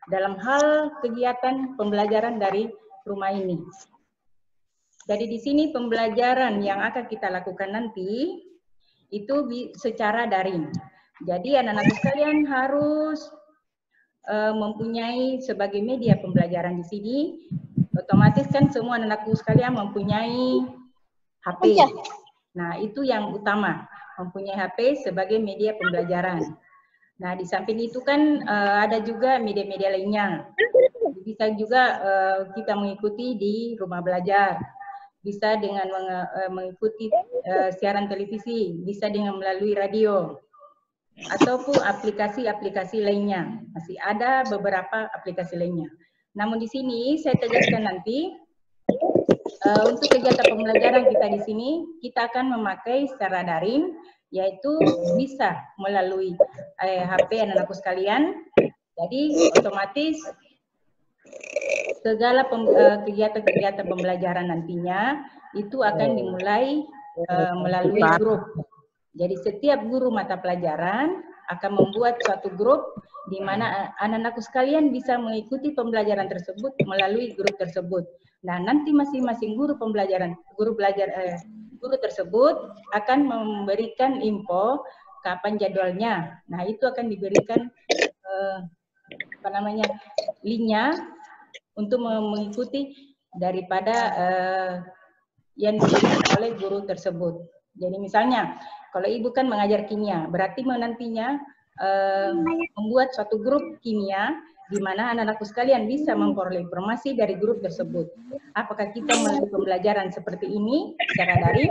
Speaker 7: dalam hal kegiatan pembelajaran dari rumah ini. Jadi di sini pembelajaran yang akan kita lakukan nanti itu secara daring. Jadi anak-anak sekalian harus mempunyai sebagai media pembelajaran di sini. Otomatis kan semua anak-anakku sekalian mempunyai HP. Nah itu yang utama, mempunyai HP sebagai media pembelajaran. Nah di samping itu kan ada juga media-media lainnya. Bisa juga kita mengikuti di rumah belajar. Bisa dengan mengikuti siaran televisi, bisa dengan melalui radio, ataupun aplikasi-aplikasi lainnya. Masih ada beberapa aplikasi lainnya. Namun di sini saya tegaskan nanti, untuk kegiatan pembelajaran kita di sini, kita akan memakai secara daring, yaitu bisa melalui HP anak-anakku sekalian. Jadi otomatis segala kegiatan-kegiatan pembelajaran nantinya itu akan dimulai melalui grup. Jadi setiap guru mata pelajaran akan membuat suatu grup di mana anak-anakku sekalian bisa mengikuti pembelajaran tersebut melalui grup tersebut. Nah, nanti masing-masing guru tersebut akan memberikan info kapan jadwalnya. Nah, itu akan diberikan linknya untuk mengikuti daripada yang diberikan oleh guru tersebut. Jadi misalnya, kalau ibu kan mengajar kimia, berarti nantinya membuat suatu grup kimia di mana anak-anakku sekalian bisa memperoleh informasi dari grup tersebut. Apakah kita melalui pembelajaran seperti ini secara daring?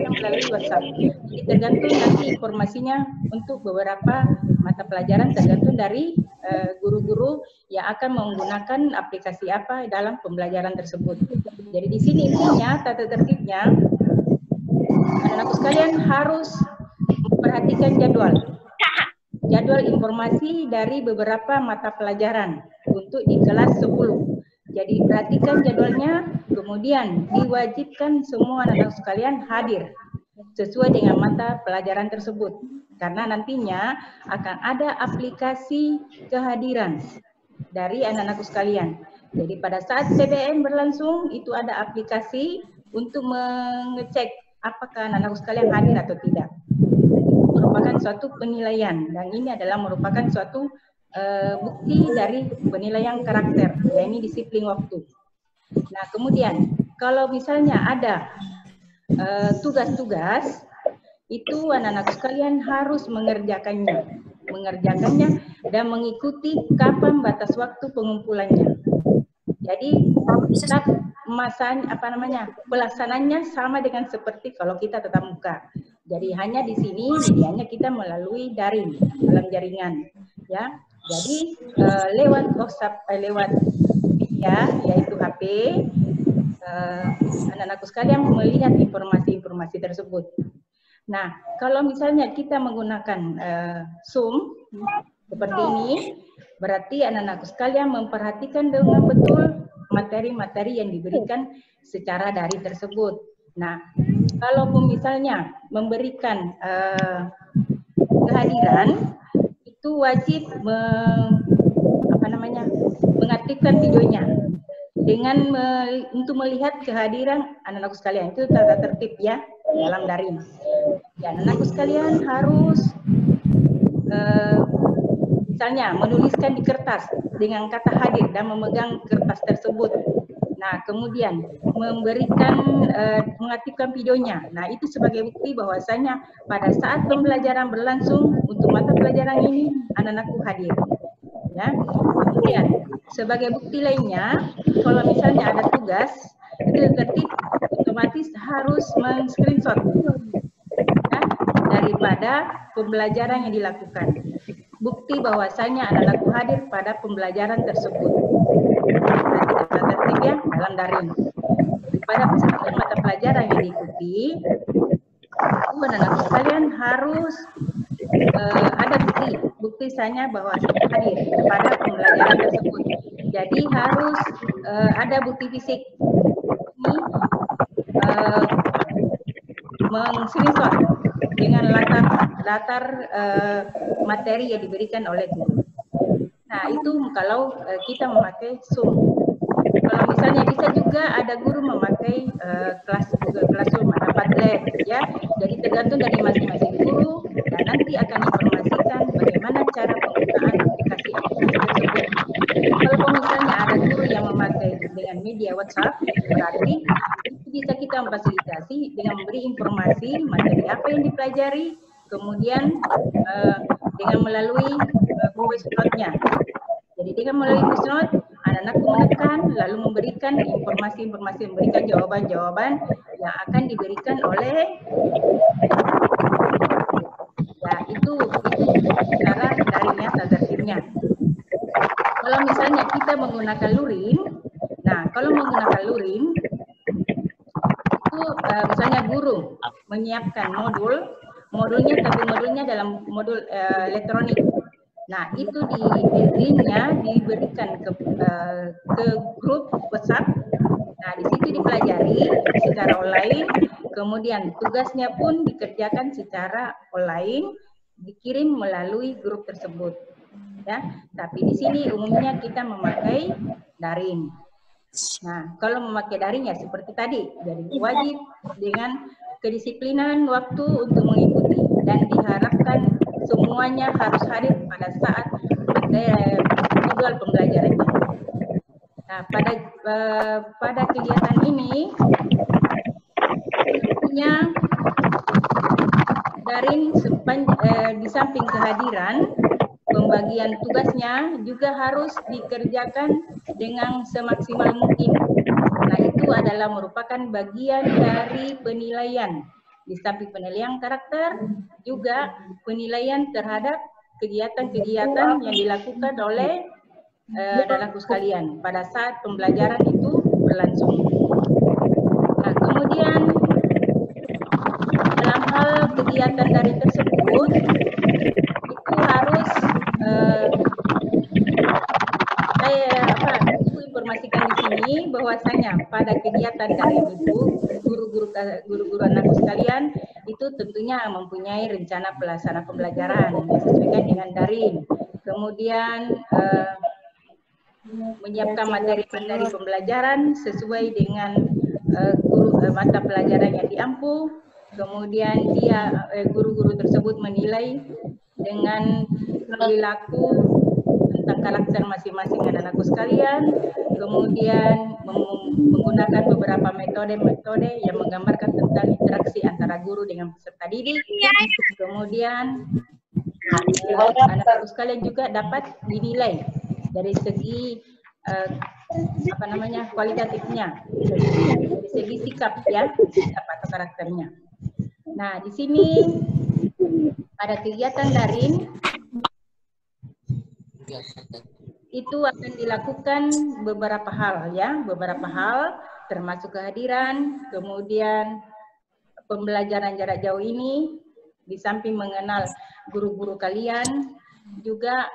Speaker 7: Melalui WhatsApp. Jadi tergantung nanti informasinya untuk beberapa mata pelajaran tergantung dari guru-guru yang akan menggunakan aplikasi apa dalam pembelajaran tersebut. Jadi di sini intinya tata tertibnya anak-anakku sekalian harus memperhatikan jadwal informasi dari beberapa mata pelajaran untuk di kelas 10. Jadi perhatikan jadwalnya, kemudian diwajibkan semua anak-anak sekalian hadir sesuai dengan mata pelajaran tersebut. Karena nantinya akan ada aplikasi kehadiran dari anak-anakku sekalian. Jadi pada saat PBM berlangsung, itu ada aplikasi untuk mengecek apakah anak-anakku sekalian hadir atau tidak. Itu merupakan suatu penilaian, dan ini adalah merupakan suatu bukti dari penilaian karakter, yaitu disiplin waktu. Nah, kemudian kalau misalnya ada tugas-tugas, itu anak-anak sekalian harus mengerjakannya dan mengikuti kapan batas waktu pengumpulannya. Jadi pelaksananya sama dengan seperti kalau kita tatap muka. Jadi hanya di sini medianya kita melalui daring dalam jaringan, ya. Jadi lewat WhatsApp, lewat media yaitu HP, anak-anakku sekalian melihat informasi-informasi tersebut. Nah, kalau misalnya kita menggunakan Zoom seperti ini, berarti anak-anakku sekalian memperhatikan dengan betul materi-materi yang diberikan secara daring tersebut. Nah, kalaupun misalnya memberikan kehadiran, itu wajib mengaktifkan videonya dengan untuk melihat kehadiran anak-anakku sekalian. Itu tata tertib ya dalam daring. Ya, anak-anakku sekalian harus misalnya menuliskan di kertas dengan kata hadir dan memegang kertas tersebut. Nah, kemudian mengaktifkan videonya. Nah, itu sebagai bukti bahwasanya pada saat pembelajaran berlangsung untuk mata pelajaran ini anak-anakku hadir. Ya. Kemudian sebagai bukti lainnya, kalau misalnya ada tugas, itu tertib otomatis harus men-screenshot daripada pembelajaran yang dilakukan. Bukti bahwasanya anak-anakku hadir pada pembelajaran tersebut. Tertib ya dalam daring. pada setiap mata pelajaran yang diikuti, anak-anak sekalian harus ada bukti misalnya bahwa hadir pada pembelajaran tersebut. Jadi harus ada bukti fisik. Ini meng-screenshot dengan latar materi yang diberikan oleh guru. Nah, itu kalau kita memakai Zoom. Kalau misalnya bisa juga ada guru memakai Google Classroom atau Padlet, ya. Jadi tergantung dari masing-masing guru dan nanti akan informasikan bagaimana cara penggunaan aplikasi tersebut. Kalau misalnya ada guru yang memakai dengan media WhatsApp, berarti itu bisa kita fasilitasi dengan memberi informasi materi apa yang dipelajari, kemudian dengan melalui voice note-nya. Jadi dengan melalui voice note, anak-anak menekan lalu memberikan informasi-informasi, memberikan jawaban-jawaban yang akan diberikan oleh ya itu cara daringnya atau tertibnya. Kalau misalnya kita menggunakan luring, nah kalau menggunakan luring itu misalnya guru menyiapkan modulnya dalam modul elektronik. Nah, itu di linknya diberikan ke grup WhatsApp. Nah, di situ dipelajari secara online, kemudian tugasnya pun dikerjakan secara online, dikirim melalui grup tersebut. Ya, tapi di sini umumnya kita memakai daring. Nah, kalau memakai daring ya seperti tadi, jadi wajib dengan kedisiplinan waktu untuk mengikuti dan diharapkan semuanya harus hadir pada saat jadwal pembelajarannya. Nah, pada kegiatan ini tentunya daring di samping kehadiran, pembagian tugasnya juga harus dikerjakan dengan semaksimal mungkin. Nah, itu adalah merupakan bagian dari penilaian. Di samping penilaian karakter, juga penilaian terhadap kegiatan-kegiatan yang dilakukan oleh anak-anakku sekalian pada saat pembelajaran itu berlangsung. Nah, kemudian dalam hal kegiatan dari tersebut, itu harus Ibu informasikan di sini bahwasanya pada kegiatan dari Ibu, guru-guru anakku sekalian itu tentunya mempunyai rencana pelaksanaan pembelajaran yang disesuaikan dengan daring. Kemudian menyiapkan materi-materi pembelajaran sesuai dengan mata pelajaran yang diampu. Kemudian guru-guru tersebut menilai dengan perilaku tentang karakter masing-masing anak-anakku sekalian, kemudian menggunakan beberapa metode-metode yang menggambarkan tentang interaksi antara guru dengan peserta didik, kemudian anak-anakku sekalian juga dapat dinilai dari segi kualitatifnya, dari segi sikap ya, sikap atau karakternya. Nah, di sini pada kegiatan daring itu akan dilakukan beberapa hal ya, termasuk kehadiran, kemudian pembelajaran jarak jauh ini di samping mengenal guru-guru kalian juga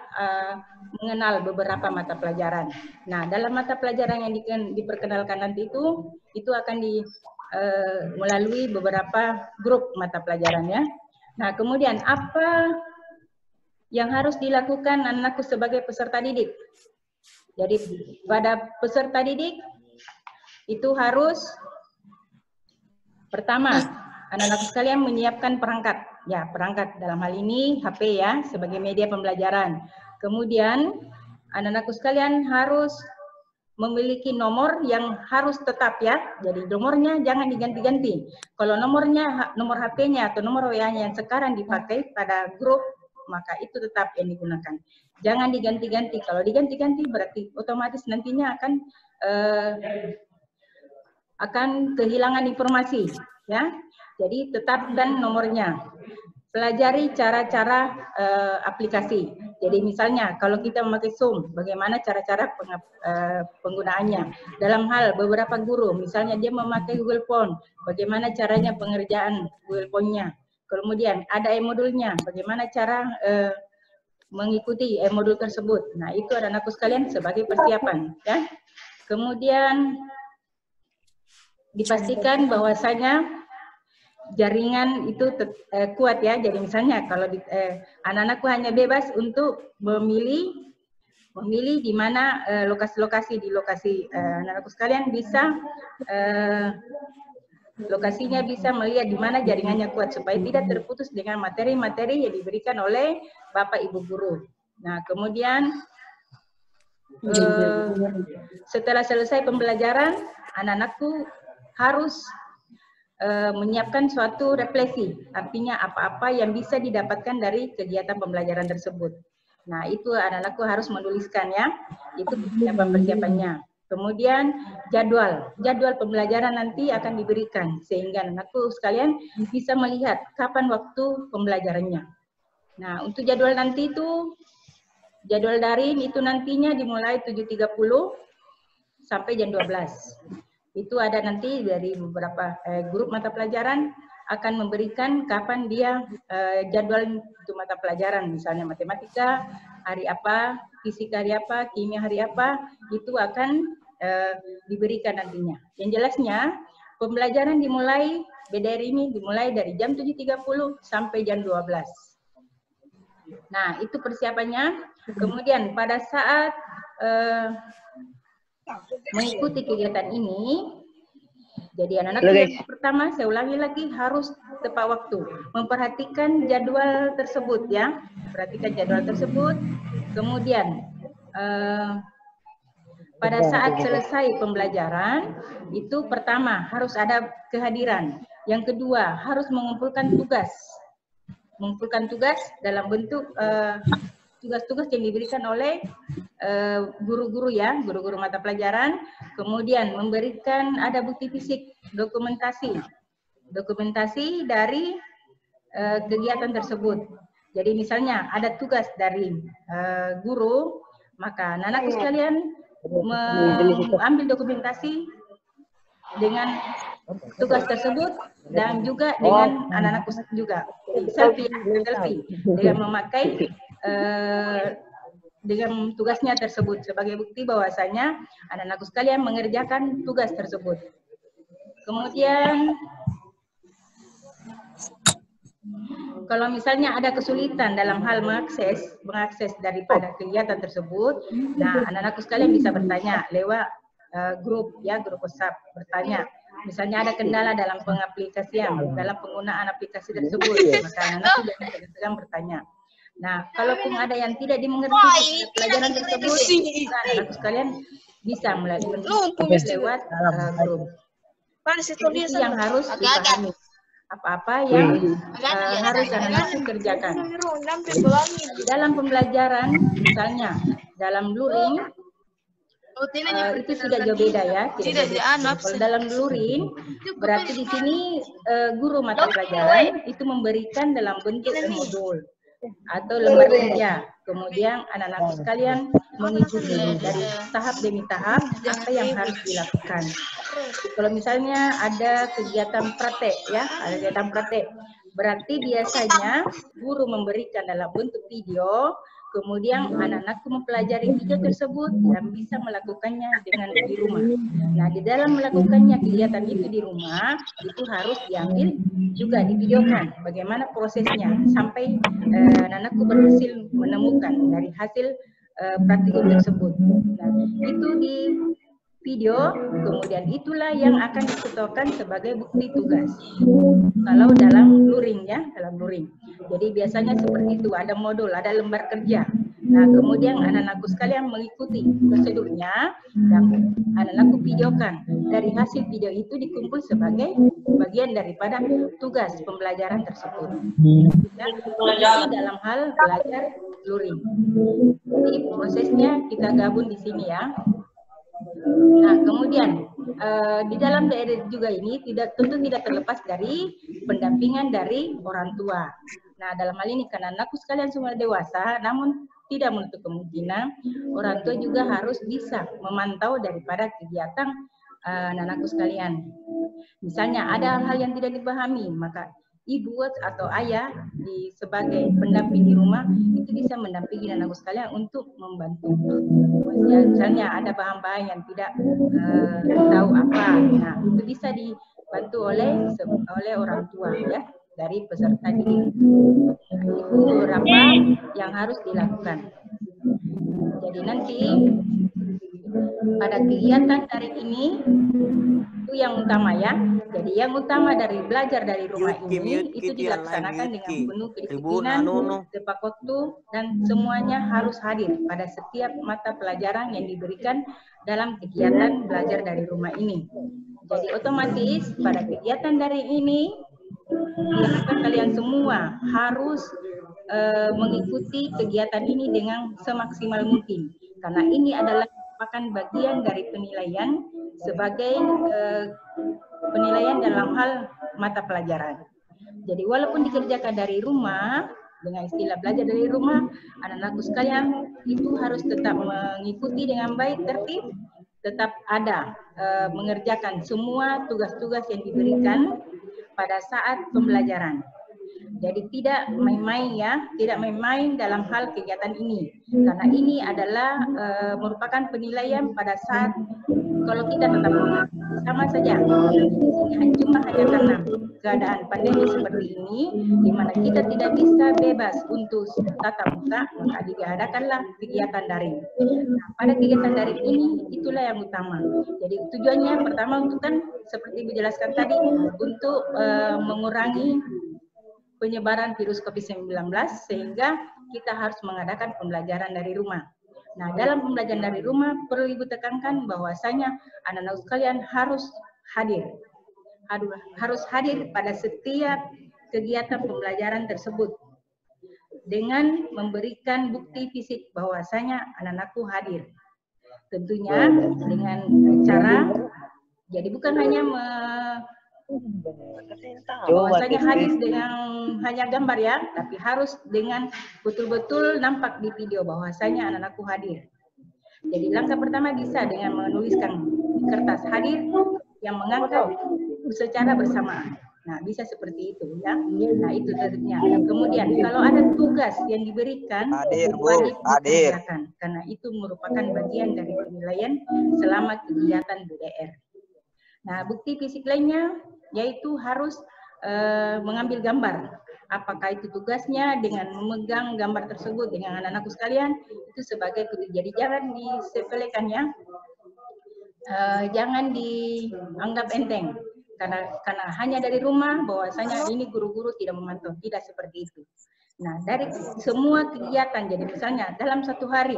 Speaker 7: mengenal beberapa mata pelajaran. Nah, dalam mata pelajaran yang diperkenalkan nanti itu akan melalui beberapa grup mata pelajaran ya. Nah, kemudian apa yang harus dilakukan anakku sebagai peserta didik? Jadi pada peserta didik itu harus pertama anak-anakku sekalian menyiapkan perangkat. Ya, perangkat dalam hal ini HP ya sebagai media pembelajaran. Kemudian anak-anakku sekalian harus memiliki nomor yang harus tetap ya. Jadi nomornya jangan diganti-ganti. Kalau nomor HP-nya atau nomor WA-nya yang sekarang dipakai pada grup, maka itu tetap yang digunakan. Jangan diganti-ganti. Kalau diganti-ganti berarti otomatis nantinya akan kehilangan informasi ya. Jadi tetapkan nomornya. Pelajari cara-cara aplikasi. Jadi misalnya kalau kita memakai Zoom, bagaimana cara-cara penggunaannya. Dalam hal beberapa guru, misalnya dia memakai Google Phone, bagaimana caranya pengerjaan Google Phone-nya. Kemudian ada e-modulnya, bagaimana cara mengikuti e-modul tersebut. Nah, itu anak-anakku sekalian sebagai persiapan, ya. Kemudian dipastikan bahwasanya jaringan itu kuat, ya. Jadi misalnya kalau anak-anakku hanya bebas untuk memilih di mana lokasi-lokasi di lokasi anak-anakku sekalian bisa lokasinya bisa melihat di mana jaringannya kuat supaya tidak terputus dengan materi-materi yang diberikan oleh Bapak Ibu guru. Nah, kemudian setelah selesai pembelajaran, anak-anakku harus menyiapkan suatu refleksi, artinya apa-apa yang bisa didapatkan dari kegiatan pembelajaran tersebut. Nah, itu anak-anakku harus menuliskan, ya, itu persiapan-persiapannya. Kemudian jadwal pembelajaran nanti akan diberikan sehingga anak-anakku sekalian bisa melihat kapan waktu pembelajarannya. Nah, untuk jadwal nanti itu, jadwal daring itu nantinya dimulai 7.30 sampai jam 12. Itu ada nanti dari beberapa grup mata pelajaran akan memberikan kapan dia jadwal untuk mata pelajaran, misalnya matematika hari apa, fisika hari apa, kimia hari apa, itu akan diberikan nantinya. Yang jelasnya pembelajaran dimulai BDR ini dimulai dari jam 7.30 sampai jam 12. Nah, itu persiapannya. Kemudian pada saat mengikuti kegiatan ini, jadi anak-anak yang pertama, saya ulangi lagi, harus tepat waktu. Memperhatikan jadwal tersebut, ya. Perhatikan jadwal tersebut. Kemudian, pada saat selesai pembelajaran, itu pertama, harus ada kehadiran. Yang kedua, harus mengumpulkan tugas. Mengumpulkan tugas dalam bentuk tugas-tugas yang diberikan oleh guru-guru, ya, guru-guru mata pelajaran. Kemudian memberikan ada bukti fisik, dokumentasi dari kegiatan tersebut. Jadi misalnya ada tugas dari guru, maka anak-anakku sekalian mengambil dokumentasi dengan tugas tersebut dan juga dengan anak-anakku juga. Selfie dengan memakai dengan tugasnya tersebut sebagai bukti bahwasanya anak-anakku sekalian mengerjakan tugas tersebut. Kemudian kalau misalnya ada kesulitan dalam hal mengakses daripada kegiatan tersebut, nah anak-anakku sekalian bisa bertanya lewat grup, ya, grup WhatsApp, bertanya. Misalnya ada kendala dalam pengaplikasian, dalam penggunaan aplikasi tersebut, maka anak-anakku jangan bertanya. Nah, kalaupun ada yang tidak dimengerti pelajaran tersebut, nah, anak-anak sekalian bisa melalui lewat grup. Itu yang harus dipahami. Apa-apa yang harus anak-anak kerjakan. Dalam pembelajaran, misalnya dalam luring, itu sudah jauh beda, ya. Kalau dalam luring, berarti di sini guru mata pelajaran itu memberikan dalam bentuk modul atau lembar kerja. Kemudian anak-anak sekalian mengikuti dari tahap demi tahap apa yang harus dilakukan. Kalau misalnya ada kegiatan praktek, ya, ada kegiatan praktek, berarti biasanya guru memberikan dalam bentuk video, kemudian anak-anakku mempelajari video tersebut dan bisa melakukannya dengan di rumah. Nah, di dalam melakukannya kegiatan itu di rumah, itu harus diambil juga divideokan bagaimana prosesnya sampai anak-anakku berhasil menemukan dari hasil praktikum tersebut. Nah, itu di video, kemudian itulah yang akan disetorkan sebagai bukti tugas. Kalau dalam luring, ya, dalam luring. Jadi biasanya seperti itu, ada modul, ada lembar kerja. Nah, kemudian anak-anakku sekalian mengikuti prosedurnya dan anak-anakku videokan. Dari hasil video itu dikumpul sebagai bagian daripada tugas pembelajaran tersebut. Dan itu dalam hal belajar luring. Jadi prosesnya kita gabung di sini, ya. Nah, kemudian di dalam daerah juga ini tentu tidak terlepas dari pendampingan dari orang tua. Nah, dalam hal ini karena anakku sekalian semua dewasa, namun tidak menutup kemungkinan orang tua juga harus bisa memantau daripada kegiatan anak-anakku sekalian. Misalnya ada hal-hal yang tidak dipahami, maka ibu atau ayah sebagai pendamping di rumah itu bisa mendampingi anakku sekalian untuk membantu. Misalnya ada bahan-bahan yang tidak tahu apa, nah itu bisa dibantu oleh orang tua ya dari peserta didik. Itu beberapa yang harus dilakukan. Jadi nanti pada kegiatan hari ini itu yang utama ya. Jadi yang utama dari belajar dari rumah ini itu dilaksanakan dengan penuh kedisiplinan, tepat waktu, dan semuanya harus hadir pada setiap mata pelajaran yang diberikan dalam kegiatan belajar dari rumah ini. Jadi otomatis pada kegiatan dari ini kalian semua harus mengikuti kegiatan ini dengan semaksimal mungkin, karena ini adalah merupakan bagian dari penilaian sebagai penilaian dalam hal mata pelajaran. Jadi walaupun dikerjakan dari rumah, dengan istilah belajar dari rumah, anak-anakku sekalian itu harus tetap mengikuti dengan baik, tertib, tetap ada mengerjakan semua tugas-tugas yang diberikan pada saat pembelajaran. Jadi tidak main-main ya, tidak main-main dalam hal kegiatan ini, karena ini adalah merupakan penilaian pada saat kalau kita tetap sama saja. Cuma hanya karena keadaan pandemi seperti ini, di mana kita tidak bisa bebas untuk tatap muka, maka diadakanlah kegiatan daring. Nah, pada kegiatan daring ini itulah yang utama. Jadi tujuannya pertama untuk kan seperti dijelaskan tadi untuk mengurangi penyebaran virus COVID-19 sehingga kita harus mengadakan pembelajaran dari rumah. Nah, dalam pembelajaran dari rumah perlu Ibu tekankan bahwasanya anak-anak sekalian harus hadir. Harus hadir pada setiap kegiatan pembelajaran tersebut dengan memberikan bukti fisik bahwasanya anak-anakku hadir. Tentunya dengan cara, jadi bukan hanya bahwasanya hadir dengan hanya gambar ya, tapi harus dengan betul-betul nampak di video bahwasanya anak-anakku hadir. Jadi langkah pertama bisa dengan menuliskan di kertas hadir yang mengangkat secara bersamaan. Nah, bisa seperti itu ya. Nah, itu tentunya. Kemudian kalau ada tugas yang diberikan wajib dikerjakan karena itu merupakan bagian dari penilaian selama kegiatan BDR. Nah, bukti fisik lainnya yaitu harus mengambil gambar. Apakah itu tugasnya dengan memegang gambar tersebut dengan anak-anakku sekalian itu sebagai bukti. Jadi jangan disepelekan ya, jangan dianggap enteng karena hanya dari rumah bahwasanya ini guru-guru tidak memantau, tidak seperti itu. Nah, dari semua kegiatan, jadi misalnya dalam satu hari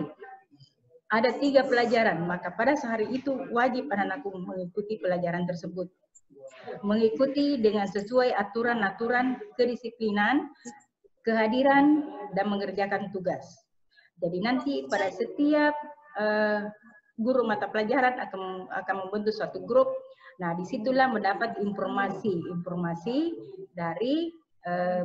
Speaker 7: ada 3 pelajaran, maka pada sehari itu wajib anak-anakku mengikuti pelajaran tersebut. Mengikuti dengan sesuai aturan-aturan kedisiplinan, kehadiran, dan mengerjakan tugas. Jadi nanti pada setiap guru mata pelajaran akan membentuk suatu grup. Nah, disitulah mendapat informasi dari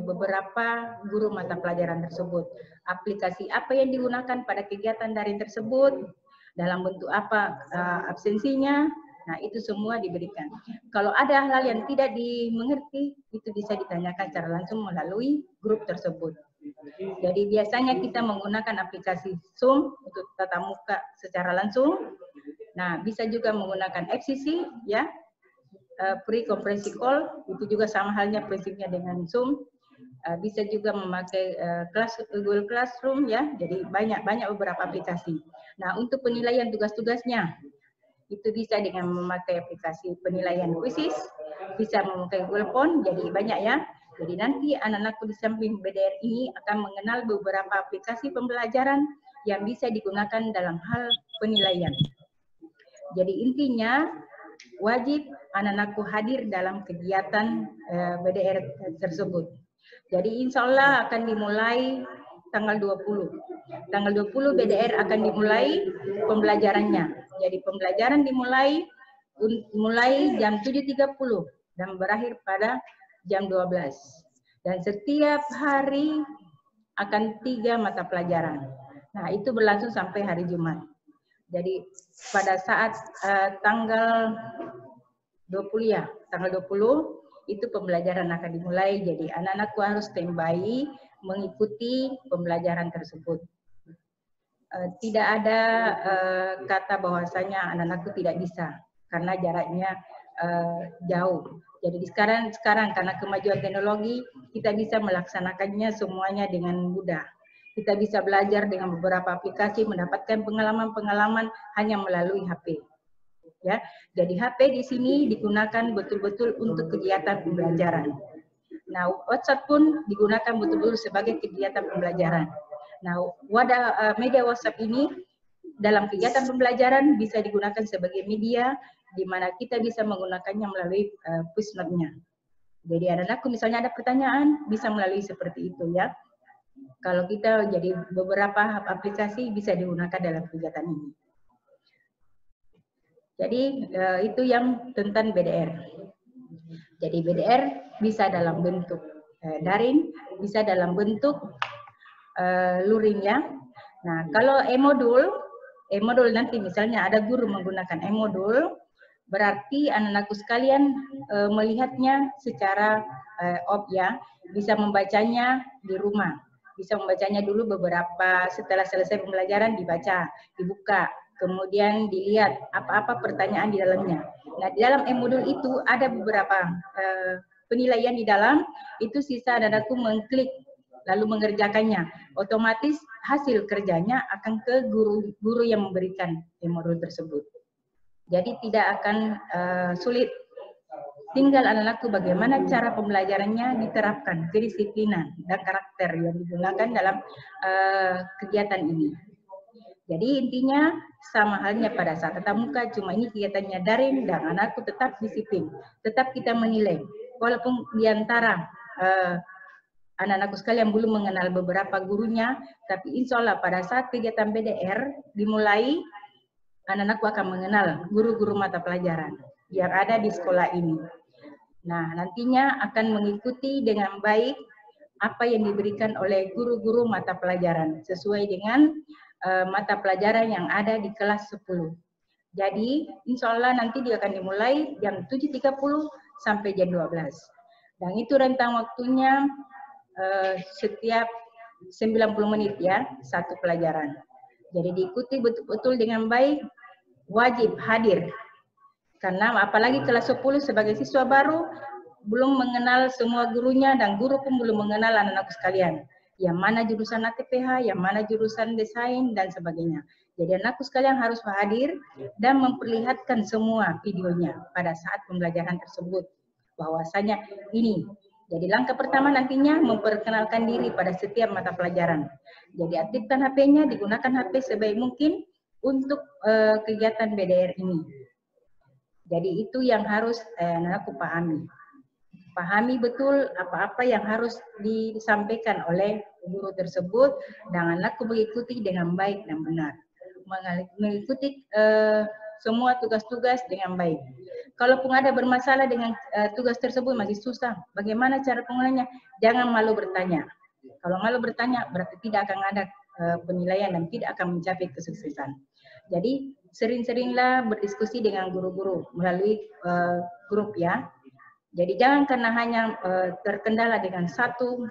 Speaker 7: beberapa guru mata pelajaran tersebut. Aplikasi apa yang digunakan pada kegiatan daring tersebut, dalam bentuk apa absensinya, nah itu semua diberikan. Kalau ada hal yang tidak dimengerti, itu bisa ditanyakan secara langsung melalui grup tersebut. Jadi biasanya kita menggunakan aplikasi Zoom untuk tatap muka secara langsung. Nah, bisa juga menggunakan FCC ya, pre-conference call, itu juga sama halnya prinsipnya dengan Zoom. Bisa juga memakai Google Classroom ya, jadi banyak beberapa aplikasi. Nah, untuk penilaian tugas-tugasnya itu bisa dengan memakai aplikasi penilaian kuisis, bisa memakai Google Form, jadi banyak ya. Jadi nanti anak-anakku di samping BDR ini akan mengenal beberapa aplikasi pembelajaran yang bisa digunakan dalam hal penilaian. Jadi intinya wajib anak-anakku hadir dalam kegiatan BDR tersebut. Jadi insya Allah akan dimulai tanggal 20. Tanggal 20 BDR akan dimulai pembelajarannya. Jadi pembelajaran dimulai jam 7.30 dan berakhir pada jam 12. Dan setiap hari akan 3 mata pelajaran. Nah, itu berlangsung sampai hari Jumat. Jadi pada saat tanggal 20 ya, tanggal 20 itu pembelajaran akan dimulai. Jadi anak-anakku harus standby mengikuti pembelajaran tersebut. Tidak ada kata bahwasanya anak-anakku tidak bisa karena jaraknya jauh. Jadi sekarang karena kemajuan teknologi kita bisa melaksanakannya semuanya dengan mudah. Kita bisa belajar dengan beberapa aplikasi, mendapatkan pengalaman-pengalaman hanya melalui HP. Ya, jadi HP di sini digunakan betul-betul untuk kegiatan pembelajaran. Nah, WhatsApp pun digunakan betul-betul sebagai kegiatan pembelajaran. Nah, media WhatsApp ini dalam kegiatan pembelajaran bisa digunakan sebagai media di mana kita bisa menggunakannya melalui push note-nya. Jadi anak-anakku misalnya ada pertanyaan bisa melalui seperti itu ya. Kalau kita jadi beberapa aplikasi bisa digunakan dalam kegiatan ini. Jadi itu yang tentang BDR. Jadi BDR bisa dalam bentuk daring, bisa dalam bentuk luring ya. Nah, kalau e-modul nanti misalnya ada guru menggunakan e-modul, berarti anak-anakku sekalian melihatnya secara ya, bisa membacanya di rumah. Bisa membacanya dulu beberapa, setelah selesai pembelajaran dibaca, dibuka, kemudian dilihat apa-apa pertanyaan di dalamnya. Nah, di dalam e-modul itu ada beberapa penilaian di dalam, itu sisa anak-anakku mengklik lalu mengerjakannya. Otomatis hasil kerjanya akan ke guru yang memberikan e-modul tersebut. Jadi tidak akan sulit. Tinggal anak-anakku bagaimana cara pembelajarannya diterapkan, kedisiplinan dan karakter yang digunakan dalam kegiatan ini. Jadi intinya sama halnya pada saat tatap muka, cuma ini kegiatannya daring dan anakku tetap disiplin. Tetap kita menilai, walaupun di antara anak-anakku sekalian belum mengenal beberapa gurunya, tapi insya Allah pada saat kegiatan BDR dimulai, anak-anakku akan mengenal guru-guru mata pelajaran yang ada di sekolah ini. Nah, nantinya akan mengikuti dengan baik apa yang diberikan oleh guru-guru mata pelajaran sesuai dengan mata pelajaran yang ada di kelas 10. Jadi, insya Allah nanti dia akan dimulai jam 7.30 sampai jam 12. Dan itu rentang waktunya setiap 90 menit ya, satu pelajaran. Jadi diikuti betul-betul dengan baik, wajib hadir. Karena apalagi kelas 10 sebagai siswa baru, belum mengenal semua gurunya dan guru pun belum mengenal anak-anakku sekalian. Yang mana jurusan ATPH, yang mana jurusan desain, dan sebagainya. Jadi anakku sekalian harus hadir dan memperlihatkan semua videonya pada saat pembelajaran tersebut. Bahwasanya ini. Jadi langkah pertama nantinya memperkenalkan diri pada setiap mata pelajaran. Jadi aktifkan HP-nya, digunakan HP sebaik mungkin untuk kegiatan BDR ini. Jadi itu yang harus anakku pahami. Pahami betul apa-apa yang harus disampaikan oleh guru tersebut dan anakku mengikuti dengan baik dan benar. Mengikuti semua tugas-tugas dengan baik. Kalaupun ada bermasalah dengan tugas tersebut masih susah, bagaimana cara penggunaannya? Jangan malu bertanya. Kalau malu bertanya berarti tidak akan ada penilaian dan tidak akan mencapai kesuksesan. Jadi sering-seringlah berdiskusi dengan guru-guru melalui grup ya. Jadi jangan karena hanya terkendala dengan satu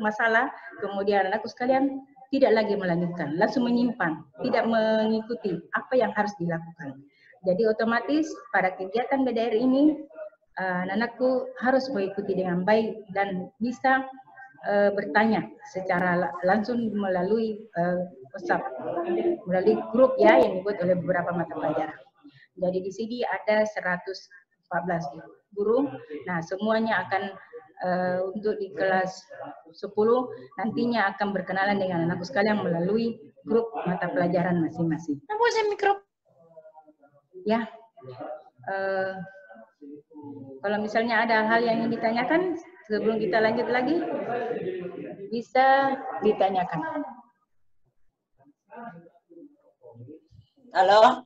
Speaker 7: masalah, kemudian anakku sekalian tidak lagi melanjutkan, langsung menyimpan, tidak mengikuti apa yang harus dilakukan. Jadi otomatis pada kegiatan BDR ini, anakku harus mengikuti dengan baik dan bisa bertanya secara langsung melalui WhatsApp, melalui grup ya yang dibuat oleh beberapa mata pelajaran. Jadi di sini ada 114 guru. Nah, semuanya akan untuk di kelas 10 nantinya akan berkenalan dengan anakku sekalian melalui grup mata pelajaran masing-masing. Ya, kalau misalnya ada hal yang ingin ditanyakan sebelum kita lanjut lagi, bisa ditanyakan.
Speaker 8: Halo.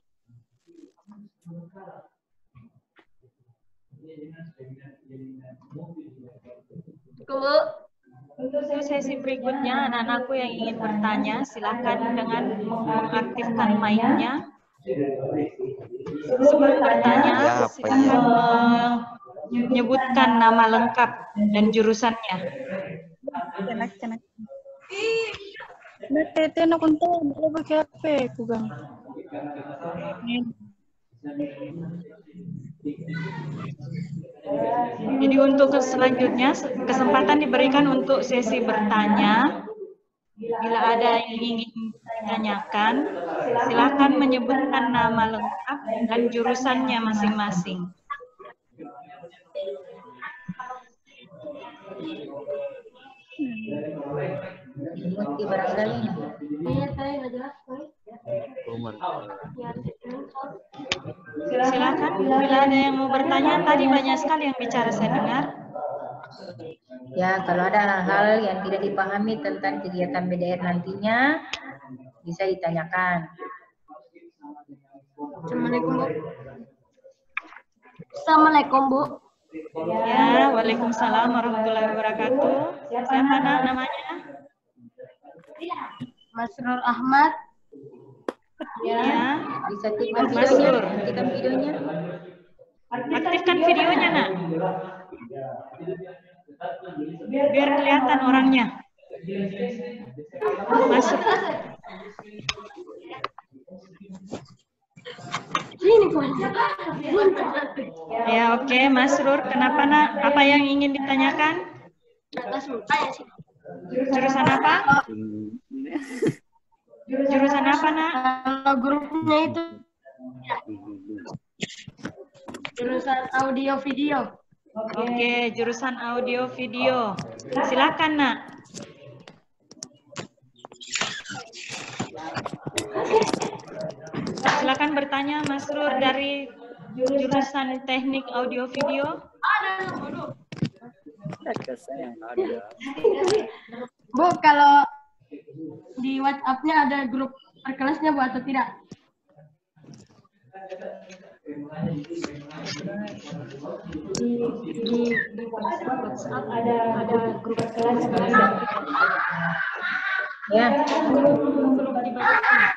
Speaker 6: Bu.
Speaker 1: Untuk sesi berikutnya, anak-anakku yang ingin bertanya, silakan dengan mengaktifkan mic-nya. Sebelum bertanya, silakan menyebutkan nama lengkap dan jurusannya. Jadi untuk selanjutnya, kesempatan diberikan untuk sesi bertanya. Bila ada yang ingin ditanyakan, silakan menyebutkan nama lengkap dan jurusannya masing-masing. Silakan, bila ada yang mau bertanya, tadi banyak sekali yang bicara saya dengar.
Speaker 7: Ya, kalau ada hal yang tidak dipahami tentang kegiatan BDR nantinya, bisa ditanyakan.
Speaker 6: Assalamualaikum, Bu. Assalamualaikum, Bu.
Speaker 1: Ya, waalaikumsalam warahmatullahi wabarakatuh. Siapa namanya?
Speaker 6: Mas Nur Ahmad.
Speaker 1: Ya,
Speaker 7: Bisa aktifkan
Speaker 1: Mas
Speaker 7: videonya.
Speaker 1: Nur.
Speaker 7: Aktifkan videonya.
Speaker 1: Aktifkan videonya, Nak. Biar kelihatan orangnya. Masuk. Ya, oke, Mas Rur. Kenapa, Nak? Apa yang ingin ditanyakan? Jurusan apa? Jurusan apa, Nak?
Speaker 6: Kalau grupnya itu jurusan audio video.
Speaker 1: Oke, jurusan audio video. Silakan, Nak. Silakan bertanya, Mas Rur, dari jurusan teknik audio video.
Speaker 6: Bu, kalau di WhatsApp-nya ada grup perkelasnya, Bu, atau tidak? Di WhatsApp ada grup kelas.
Speaker 7: Ya.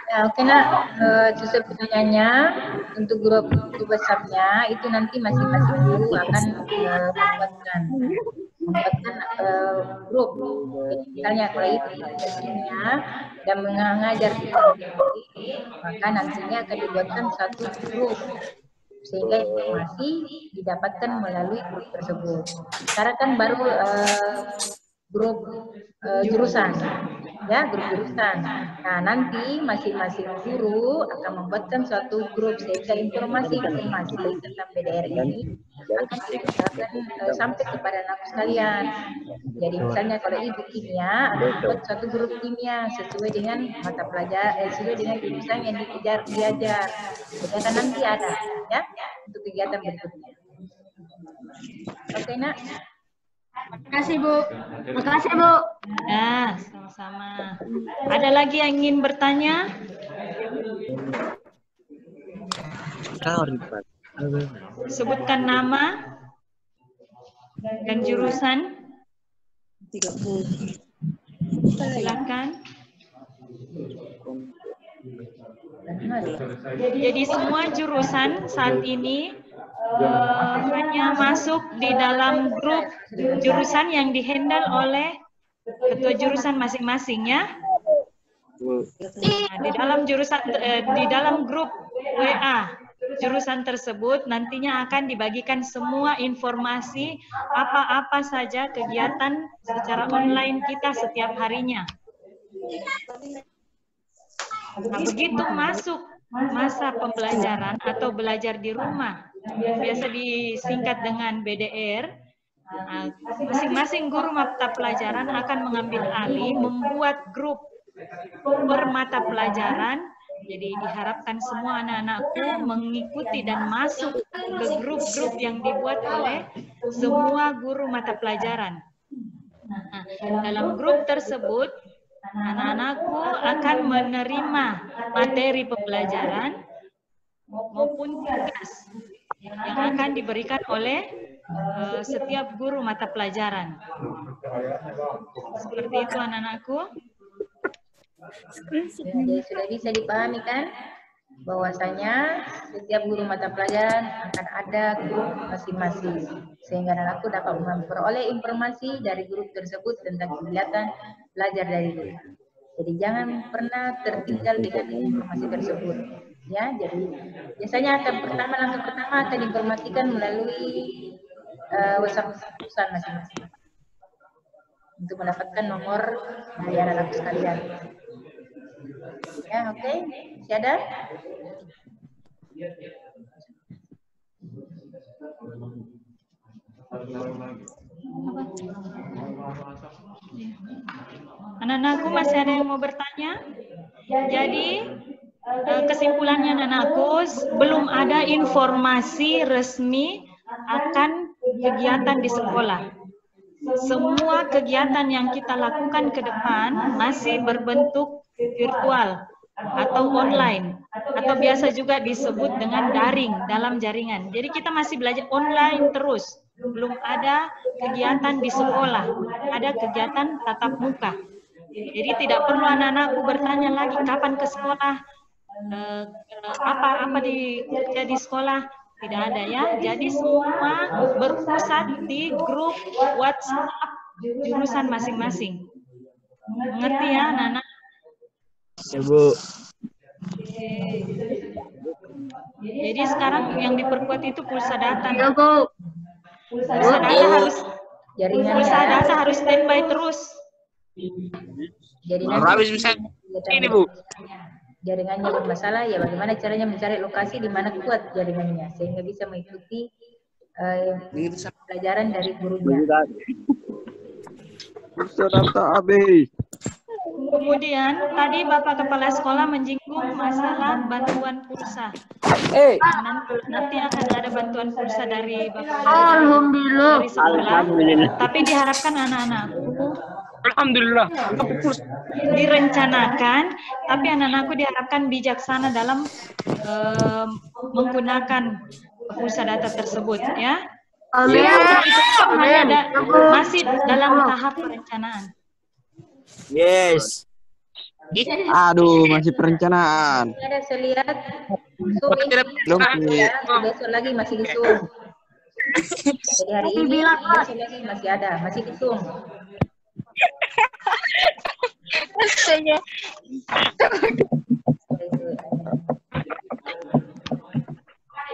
Speaker 7: Ya, oke, Nak. Susul pertanyaannya untuk grup WhatsApp-nya itu nanti masing-masing guru akan membuatkan grup. Jadi, misalnya kalau itu tugasnya dan mengajar maka nantinya akan dibuatkan satu grup sehingga informasi didapatkan melalui grup tersebut. Sekarang kan baru grup jurusan, ya, grup jurusan. Nah, nanti masing-masing guru akan membuatkan suatu grup sehingga informasi-informasi tentang BDR ini akan sampai kepada anak sekalian. Jadi misalnya kalau ibu kimia ada membuat suatu grup kimia sesuai dengan mata pelajaran, sesuai dengan jurusan yang diajar. Jadi akan nanti ada, ya, untuk kegiatan berikutnya. Oke, Nak.
Speaker 6: Makasih, Bu. Makasih, Bu.
Speaker 1: Nah, sama-sama. Ada lagi yang ingin bertanya? Sebutkan nama dan jurusan. Silakan. Jadi semua jurusan saat ini hanya masuk di dalam grup jurusan yang dihandle oleh ketua jurusan masing-masing, ya. Nah, di dalam grup WA jurusan tersebut nantinya akan dibagikan semua informasi apa-apa saja kegiatan secara online kita setiap harinya. Nah, begitu masuk masa pembelajaran atau belajar di rumah, biasa disingkat dengan BDR, masing-masing guru mata pelajaran akan mengambil alih membuat grup per mata pelajaran. Jadi diharapkan semua anak-anakku mengikuti dan masuk ke grup-grup yang dibuat oleh semua guru mata pelajaran. Nah, dalam grup tersebut anak-anakku akan menerima materi pembelajaran maupun tugas yang akan diberikan oleh setiap guru mata pelajaran. Seperti itu anak-anakku.
Speaker 7: Jadi sudah bisa dipahami kan? Bahwasanya setiap guru mata pelajaran akan ada grup masing-masing, sehingga anakku dapat memperoleh informasi dari grup tersebut tentang kegiatan belajar dari grup. Jadi jangan pernah tertinggal dengan informasi tersebut. Ya, jadi biasanya langkah pertama akan diinformasikan melalui WhatsApp perusahaan masing-masing untuk mendapatkan nomor dari anak-anak sekalian. Ya, oke. Masih ada?
Speaker 1: Anak-anakku masih ada yang mau bertanya? Jadi kesimpulannya anak-anakku, belum ada informasi resmi akan kegiatan di sekolah. Semua kegiatan yang kita lakukan ke depan masih berbentuk virtual atau online, atau biasa juga disebut dengan daring dalam jaringan. Jadi kita masih belajar online terus. Belum ada kegiatan di sekolah, ada kegiatan tatap muka. Jadi tidak perlu anak-anakku bertanya lagi kapan ke sekolah, apa kerja di sekolah, tidak ada ya. Jadi semua berpusat di grup WhatsApp jurusan masing-masing. Mengerti ya anak-anak?
Speaker 5: Ya, Bu.
Speaker 1: Jadi sekarang yang diperkuat itu pulsa data.
Speaker 6: Ya, Bu.
Speaker 1: Pulsa data harus
Speaker 7: Jaringannya.
Speaker 1: standby terus.
Speaker 7: Jadi
Speaker 3: Habis bisa ini, Bu.
Speaker 7: Jaringannya bermasalah, ya bagaimana caranya mencari lokasi di mana kuat jaringannya sehingga bisa mengikuti pelajaran dari gurunya.
Speaker 5: Pulsa data habis.
Speaker 1: Kemudian tadi Bapak Kepala Sekolah menyinggung masalah bantuan pulsa. Nanti akan ada bantuan pulsa dari Bapak
Speaker 6: Alhamdulillah.
Speaker 1: dari sekolah. Tapi diharapkan anak-anakku
Speaker 3: Alhamdulillah.
Speaker 1: direncanakan, tapi anak-anakku diharapkan bijaksana dalam menggunakan pulsa data tersebut, ya.
Speaker 6: Amin.
Speaker 1: Masih dalam tahap perencanaan.
Speaker 5: Yes. Aduh, masih perencanaan.
Speaker 7: Ada saya lihat Zoom ini
Speaker 5: Belum,
Speaker 7: ya, besok lagi masih di Zoom. Jadi hari ini besok lagi masih ada, masih di Zoom.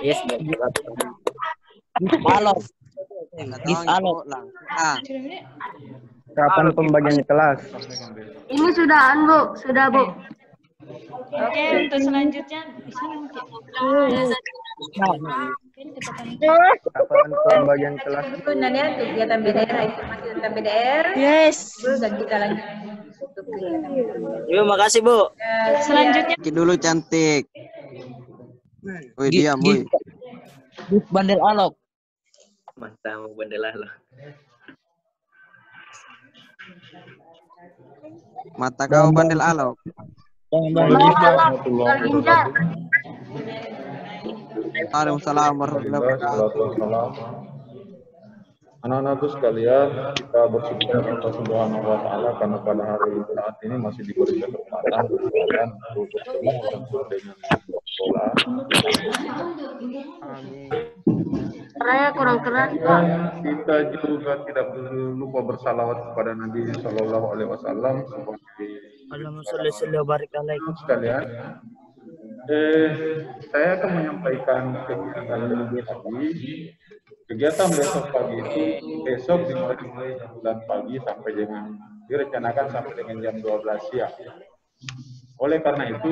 Speaker 5: Yes, halo. Halo. Kapan pembagian kelas?
Speaker 6: Ini sudah, Bu. Sudah, Bu.
Speaker 1: Oke, untuk selanjutnya bisa nanti.
Speaker 5: Kapan pembagian kelas?
Speaker 7: Itu Nadia untuk kegiatan BDR, informasi tentang BDR.
Speaker 4: Yes.
Speaker 7: Dan kita lanjut untuk kegiatan.
Speaker 5: Ibu, makasih, Bu.
Speaker 1: Selanjutnya
Speaker 5: Dulu cantik. Woi, diam, woi.
Speaker 3: Bandel alok. Mantap, bandel alok.
Speaker 5: Mata kau bandel alok. Waalaikumsalam warahmatullahi wabarakatuh.
Speaker 2: Anak-anakku sekalian, kita bersyukur kepada Allah Subhanahu wa Ta'ala karena pada hari saat ini masih diberi kesempatan kalian untuk bertemu dengan sekolah.
Speaker 6: Saya kurang keras, Pak.
Speaker 2: Dan kita juga tidak perlu lupa bersalawat kepada Nabi Shallallahu Alaihi Wasallam seperti sekalian. Saya akan menyampaikan kegiatan pagi. Kegiatan besok pagi itu besok dimulai jam 9 pagi sampai dengan direncanakan sampai dengan jam 12 siang. Oleh karena itu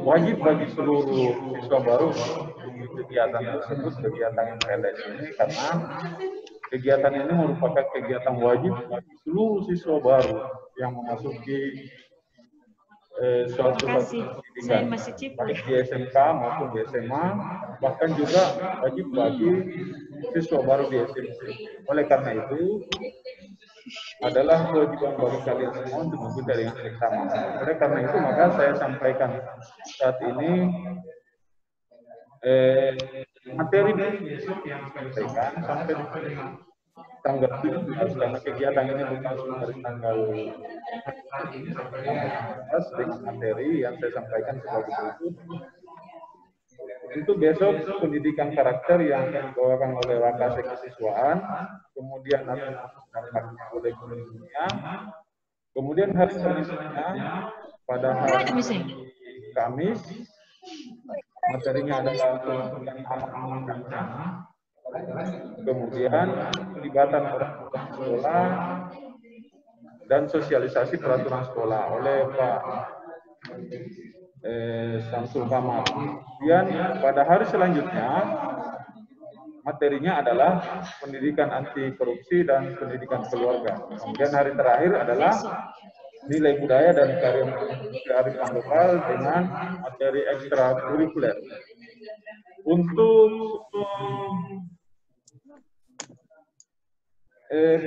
Speaker 2: wajib bagi seluruh siswa baru mengikuti kegiatan tersebut, kegiatan MPLS ini, karena kegiatan ini merupakan kegiatan wajib bagi seluruh siswa baru yang memasuki suatu pendidikan baik di SMK maupun di SMA, bahkan juga wajib bagi siswa baru di SMP. Oleh karena itu adalah kewajiban bagi kalian semua untuk mengikuti dengan seksama. Oleh karena itu maka saya sampaikan saat ini
Speaker 8: materi besok yang disampaikan sampai tanggal 17 karena kegiatan ini berlangsung dari tanggal 16 dengan materi yang saya sampaikan sebagai berikut. Untuk besok pendidikan karakter yang akan dibawakan oleh Wakasek Kesiswaan, kemudian nanti dapatnya oleh gurunya, kemudian hari berikutnya pada hari Kamis materinya adalah pendidikan anak-anak bencana, kemudian pelibatan orang tua sekolah dan sosialisasi peraturan sekolah oleh Pak Samsul Kamal. Kemudian pada hari selanjutnya materinya adalah pendidikan anti korupsi dan pendidikan keluarga. Kemudian hari terakhir adalah nilai budaya dan kearifan lokal dengan materi ekstrakurikuler. Untuk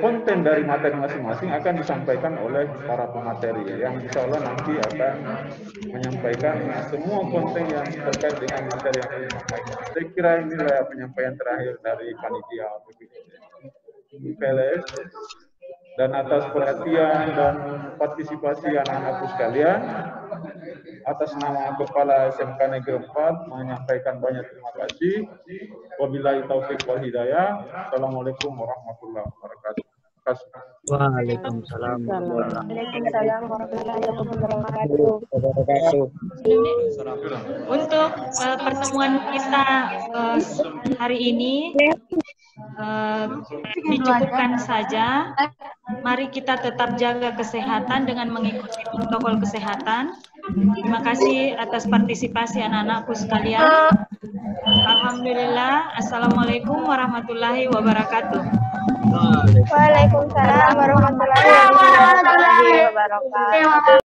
Speaker 8: konten dari materi masing-masing akan disampaikan oleh para pemateri yang insya Allah nanti akan menyampaikan semua konten yang terkait dengan materi yang disampaikan. Saya kira inilah penyampaian terakhir dari panitia PLS, dan atas perhatian dan partisipasi anak-anakku sekalian, atas nama Kepala SMK Negeri 4 menyampaikan banyak terima kasih. Wabillahi taufiq wal hidayah. Assalamualaikum warahmatullahi wabarakatuh.
Speaker 3: Waalaikumsalam.
Speaker 4: Waalaikumsalam warahmatullahi wabarakatuh.
Speaker 1: Untuk pertemuan kita hari ini dicukupkan saja. Mari kita tetap jaga kesehatan dengan mengikuti protokol kesehatan. Terima kasih atas partisipasi anak-anakku sekalian. Alhamdulillah. Assalamualaikum warahmatullahi wabarakatuh.
Speaker 4: Waalaikumsalam warahmatullahi wabarakatuh.